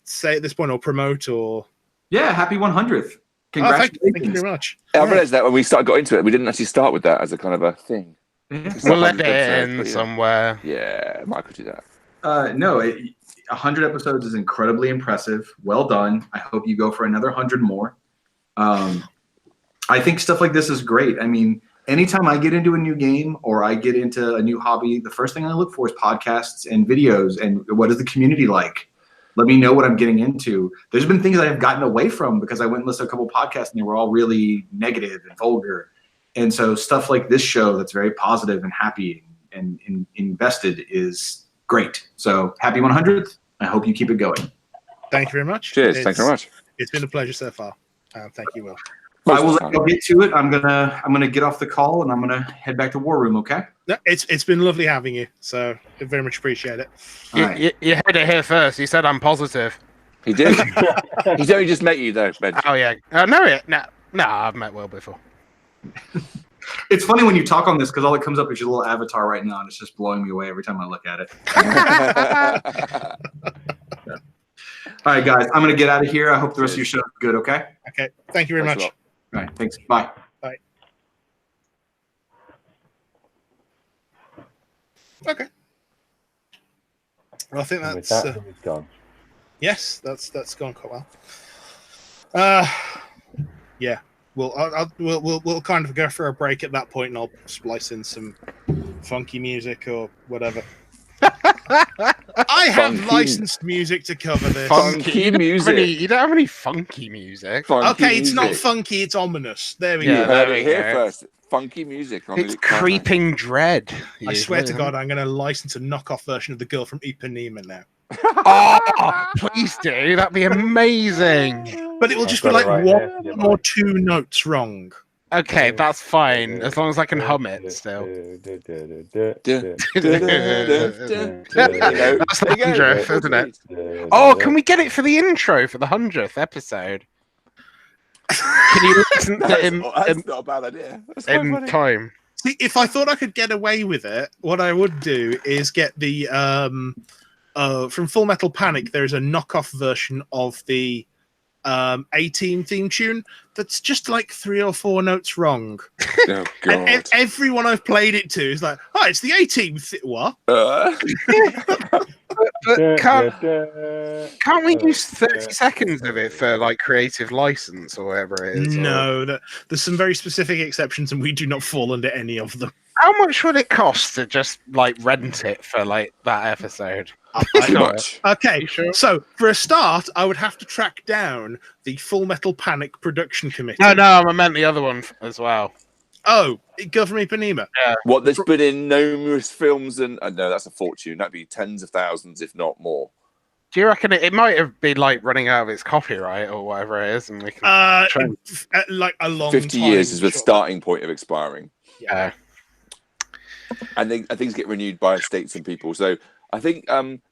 say at this point, or promote, or? Yeah, happy 100th! Congratulations! Thank you very much. I realized that when we got into it, we didn't actually start with that as a kind of a thing. We'll let it in somewhere. Yeah, Michael do that. No, 100 episodes is incredibly impressive. Well done. I hope you go for another 100 more. I think stuff like this is great. I mean, anytime I get into a new game or I get into a new hobby, the first thing I look for is podcasts and videos and what is the community like? Let me know what I'm getting into. There's been things I have gotten away from because I went and listened to a couple podcasts and they were all really negative and vulgar. And so stuff like this show that's very positive and happy and invested is great. So happy 100th. I hope you keep it going. Thank you very much. Cheers. Thanks very much. It's been a pleasure so far. Thank you, Will. I will let you get to it. I'm gonna get off the call and I'm gonna head back to War Room. Okay. No, it's been lovely having you. So I very much appreciate it. You heard it here first. He said I'm positive. He did. He's only just met you though, Ben. Oh yeah. No, I've met Will before. It's funny when you talk on this because all that comes up is your little avatar right now, and it's just blowing me away every time I look at it. All right, guys, I'm going to get out of here. I hope the rest of your show is good, okay? Okay. Thank you very much. All right, thanks. Bye. Bye. Okay. Well, I think that's gone. Yes, that's gone quite well. Yeah. We'll kind of go for a break at that point, and I'll splice in some funky music or whatever. I have Funky- licensed music to cover this. Funky music. You don't have any funky music. Funky Okay, it's not music. funky, it's ominous. There we You Yeah, go. heard there it we here go. first. Funky music. On It's the Clan creeping dread. I swear to usually, God, I'm going to license a knockoff version of the girl from Ipanema now. Oh, please do. That'd be amazing. But it will I've just be got like it right one here. Yeah, or two notes wrong. Okay, that's fine. As long as I can hum it still. That's That's There the you go. 100th, isn't it? Oh, can we get it for the intro for the 100th episode? Can you listen to it That's not a bad idea. That's quite in funny. time? See, if I thought I could get away with it, what I would do is get the from Full Metal Panic. There is a knockoff version of the A-Team theme tune that's just like 3 or 4 notes wrong. Oh And God. everyone I've played it to is like, "Oh, it's the A-Team." What? But can't we use 30 seconds of it for like creative license or whatever it is? Or... No, there's some very specific exceptions, and we do not fall under any of them. How much would it cost to just like rent it for like that episode? Too much. Okay, You sure? so for a start, I would have to track down the Full Metal Panic production committee. No, I meant the other one as well. Oh, Girl from Ipanema. What that's been in numerous films and no, that's a fortune. That'd be tens of thousands, if not more. Do you reckon it might have been like running out of its copyright or whatever it is, and we can try- Like a long 50 time years is the short. starting point of expiring. yeah. And things get renewed by estates and people. So I think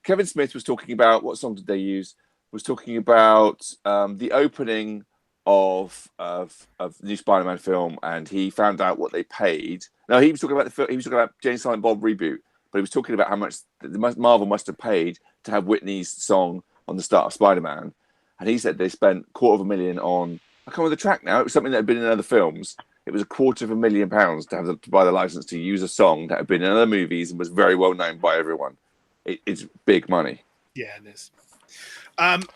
Kevin Smith was talking about, what song did they use? Was talking about the opening of the new Spider-Man film, and he found out what they paid. No, he was talking about he was talking about Jane Silent Bob reboot, but he was talking about how much Marvel must have paid to have Whitney's song on the start of Spider-Man, and he said they spent £250,000 on. I can't remember the track now. It was something that had been in other films. It was £250,000 to have to buy the license to use a song that had been in other movies and was very well known by everyone. It's big money. Yeah, it is.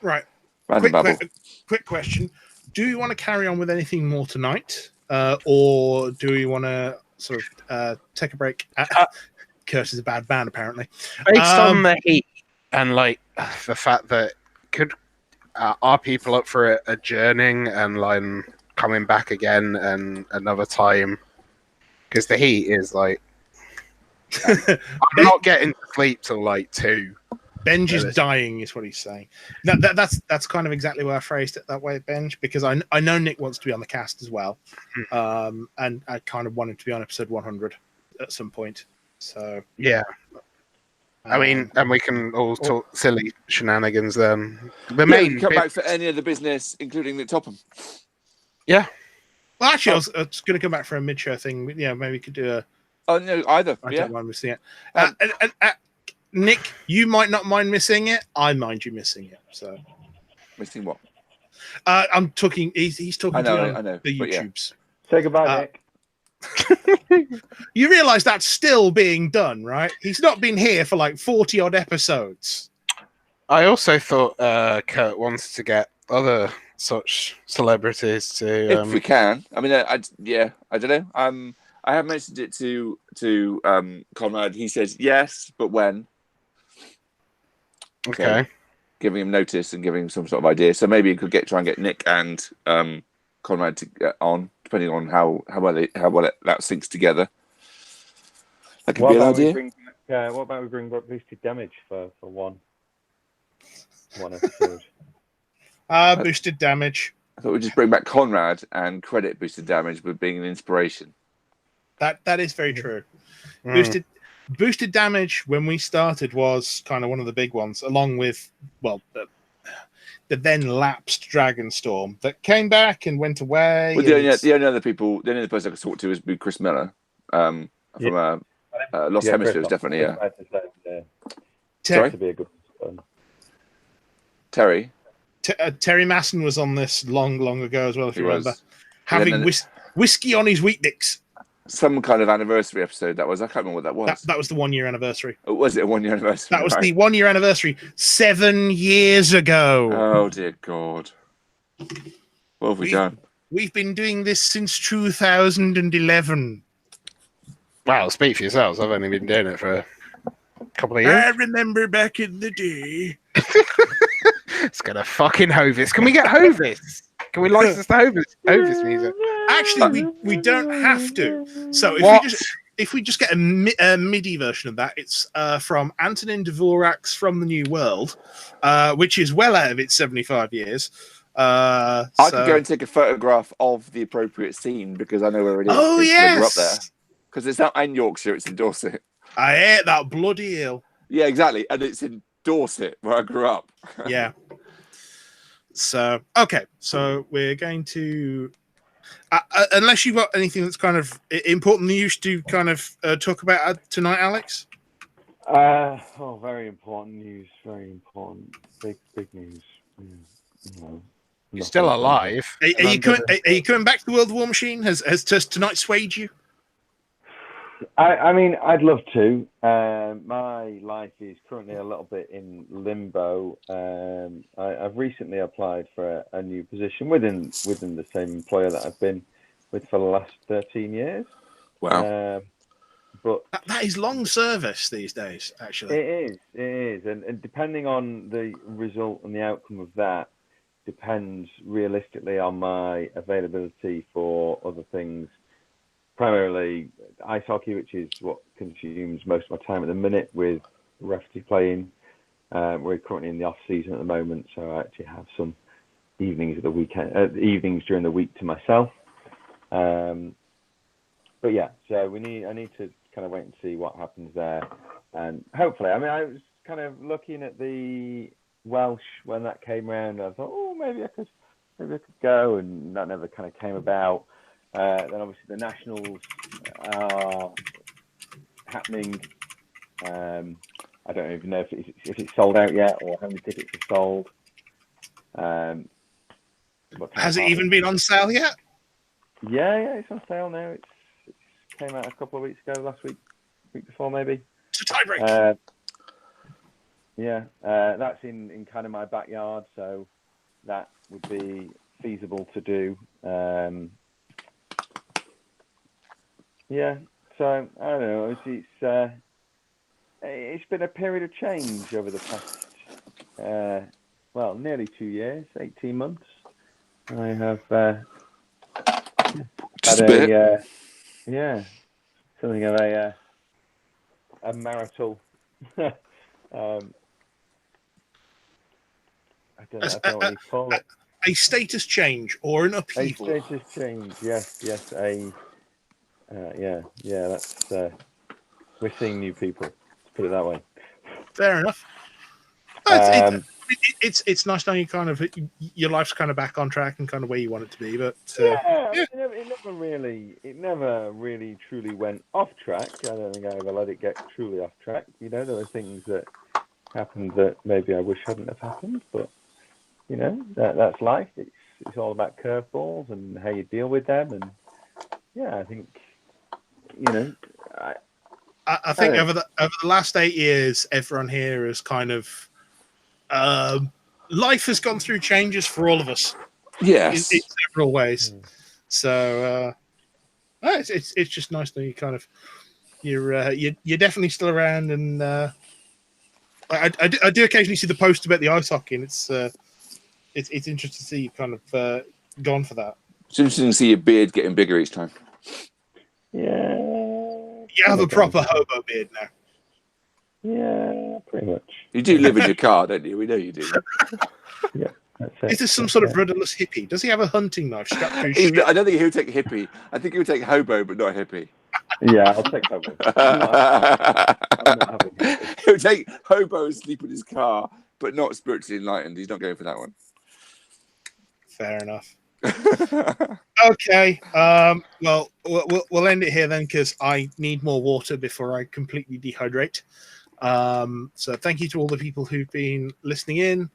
Right. Random bubble. Quick question. Do you want to carry on with anything more tonight? Or do we want to sort of take a break? Curse is a bad band, apparently. Based on the heat and like the fact that are people up for adjourning and like coming back again and another time? Because the heat is like I'm not getting to sleep till like 2. Benj is dying, is what he's saying. That's kind of exactly why I phrased it that way, Benj, because I know Nick wants to be on the cast as well, and I kind of want him to be on episode 100 at some point. So yeah. I mean, and we can all talk silly shenanigans then. The main come bit- back for any other business, including Nick Topham. Yeah. Well, actually, I was going to come back for a mid-show thing. Yeah, maybe we could do a. Oh no, either. I Yeah. don't mind missing it. Nick, you might not mind missing it. I mind you missing it. So Missing what? I'm talking. He's talking I know, to I know, the but yeah. YouTubes. Say goodbye, Nick. You realise that's still being done, right? He's not been here for like 40 odd episodes. I also thought Kurt wanted to get other such celebrities to. If we can, I mean, I don't know. I have mentioned it to Conrad. He says yes, but when? Okay. Giving him notice and giving him some sort of idea. So maybe you could try and get Nick and Conrad to get on, depending on how well that syncs together. That could be an idea. What about we bring back Boosted Damage for one episode? Boosted Damage. I thought we'd just bring back Conrad and credit Boosted Damage with being an inspiration. That is very true. Boosted Damage, when we started, was kind of one of the big ones, along with the then lapsed Dragonstorm that came back and went away. Well, the only other person I could talk to is Chris Miller from Lost Hemispheres, definitely. Yeah. Sorry? To be a good one. Terry. Terry Masson was on this long ago as well, if you remember. Was. Having whiskey on his Wheatbix. Some kind of anniversary episode that was. I can't remember what that was. That was the 1 year anniversary. Oh, was it a 1 year anniversary? That was the 1 year anniversary 7 years ago. Oh, dear God. What have we done? We've been doing this since 2011. Well, speak for yourselves. I've only been doing it for Couple of years. I remember back in the day. It's gonna fucking Hovis. Can we get Hovis? Can we license the Hovis music? Actually, we don't have to. So if we just get a MIDI version of that, it's from Antonin Dvorak's From the New World, which is well out of its 75 years. I could go and take a photograph of the appropriate scene because I know where it is. Oh, We're up there. yes. Because it's not in Yorkshire, it's in Dorset. I ate that bloody hill. Yeah, exactly. And it's in Dorset where I grew up. Yeah. So, okay. So we're going to... unless you've got anything that's kind of important news to kind of talk about tonight, Alex? Very important news. Very important. Big news. Yeah. You're still alive. Are you coming back to the World War Machine? Has tonight swayed you? I mean, I'd love to. My life is currently a little bit in limbo. I've recently applied for a new position within the same employer that I've been with for the last 13 years. Wow. But that is long service these days, actually. It is. And depending on the result and the outcome of that, depends realistically on my availability for other things. Primarily ice hockey, which is what consumes most of my time at the minute, with referee playing. We're currently in the off season at the moment, so I actually have some evenings at the weekend, evenings during the week to myself. But yeah, so I need to kind of wait and see what happens there, and hopefully, I mean, I was kind of looking at the Welsh when that came around. I thought, oh, maybe I could go, and that never kind of came about. Then obviously the Nationals are happening. I don't even know if it's sold out yet or how many tickets are sold. Has it even been on sale yet? Yeah, it's on sale now. It came out a couple of weeks ago, last week before maybe. It's a tiebreak. That's in kind of my backyard, so that would be feasible to do. So I don't know. It's been a period of change over the past, nearly 2 years, 18 months. I have Just had a bit. Something of a marital. I don't know what you call it. A status change or an upheaval. A status change, yes. That's we're seeing new people. Let's put it that way. Fair enough. It's nice knowing you kind of your life's kind of back on track and kind of where you want it to be. But it never really truly went off track. I don't think I ever let it get truly off track. You know, there were things that happened that maybe I wish hadn't have happened, but you know, that's life. It's all about curveballs and how you deal with them. And yeah, I think, you know, I think over the last 8 years, everyone here has kind of life has gone through changes for all of us. Yes, in several ways. So it's just nice that you kind of you're definitely still around, and I do occasionally see the post about the ice hockey, and it's interesting to see you kind of gone for that. It's interesting to see your beard getting bigger each time. Yeah. You have a proper hobo beard now. Yeah, pretty much. You do live in your car, don't you? We know you do. Yeah. Is this some sort of rudderless hippie? Does he have a hunting knife strapped to his shoe? I don't think he'll take hippie. I think he'll take hobo, but not hippie. Yeah, I'll take hobo. I'm not having hippie. He'll take hobo and sleep in his car, but not spiritually enlightened. He's not going for that one. Fair enough. Okay. Well, we'll end it here then, because I need more water before I completely dehydrate. So thank you to all the people who've been listening in.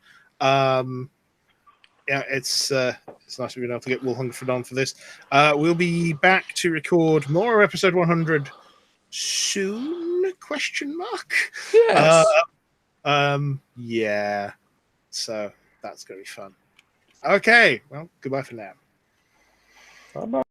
It's nice we've been able to get Will Hungerford on for this. We'll be back to record more episode 100 soon? Question mark. Yes. Yeah. So that's gonna be fun. Okay. Well, goodbye for now. Bye-bye.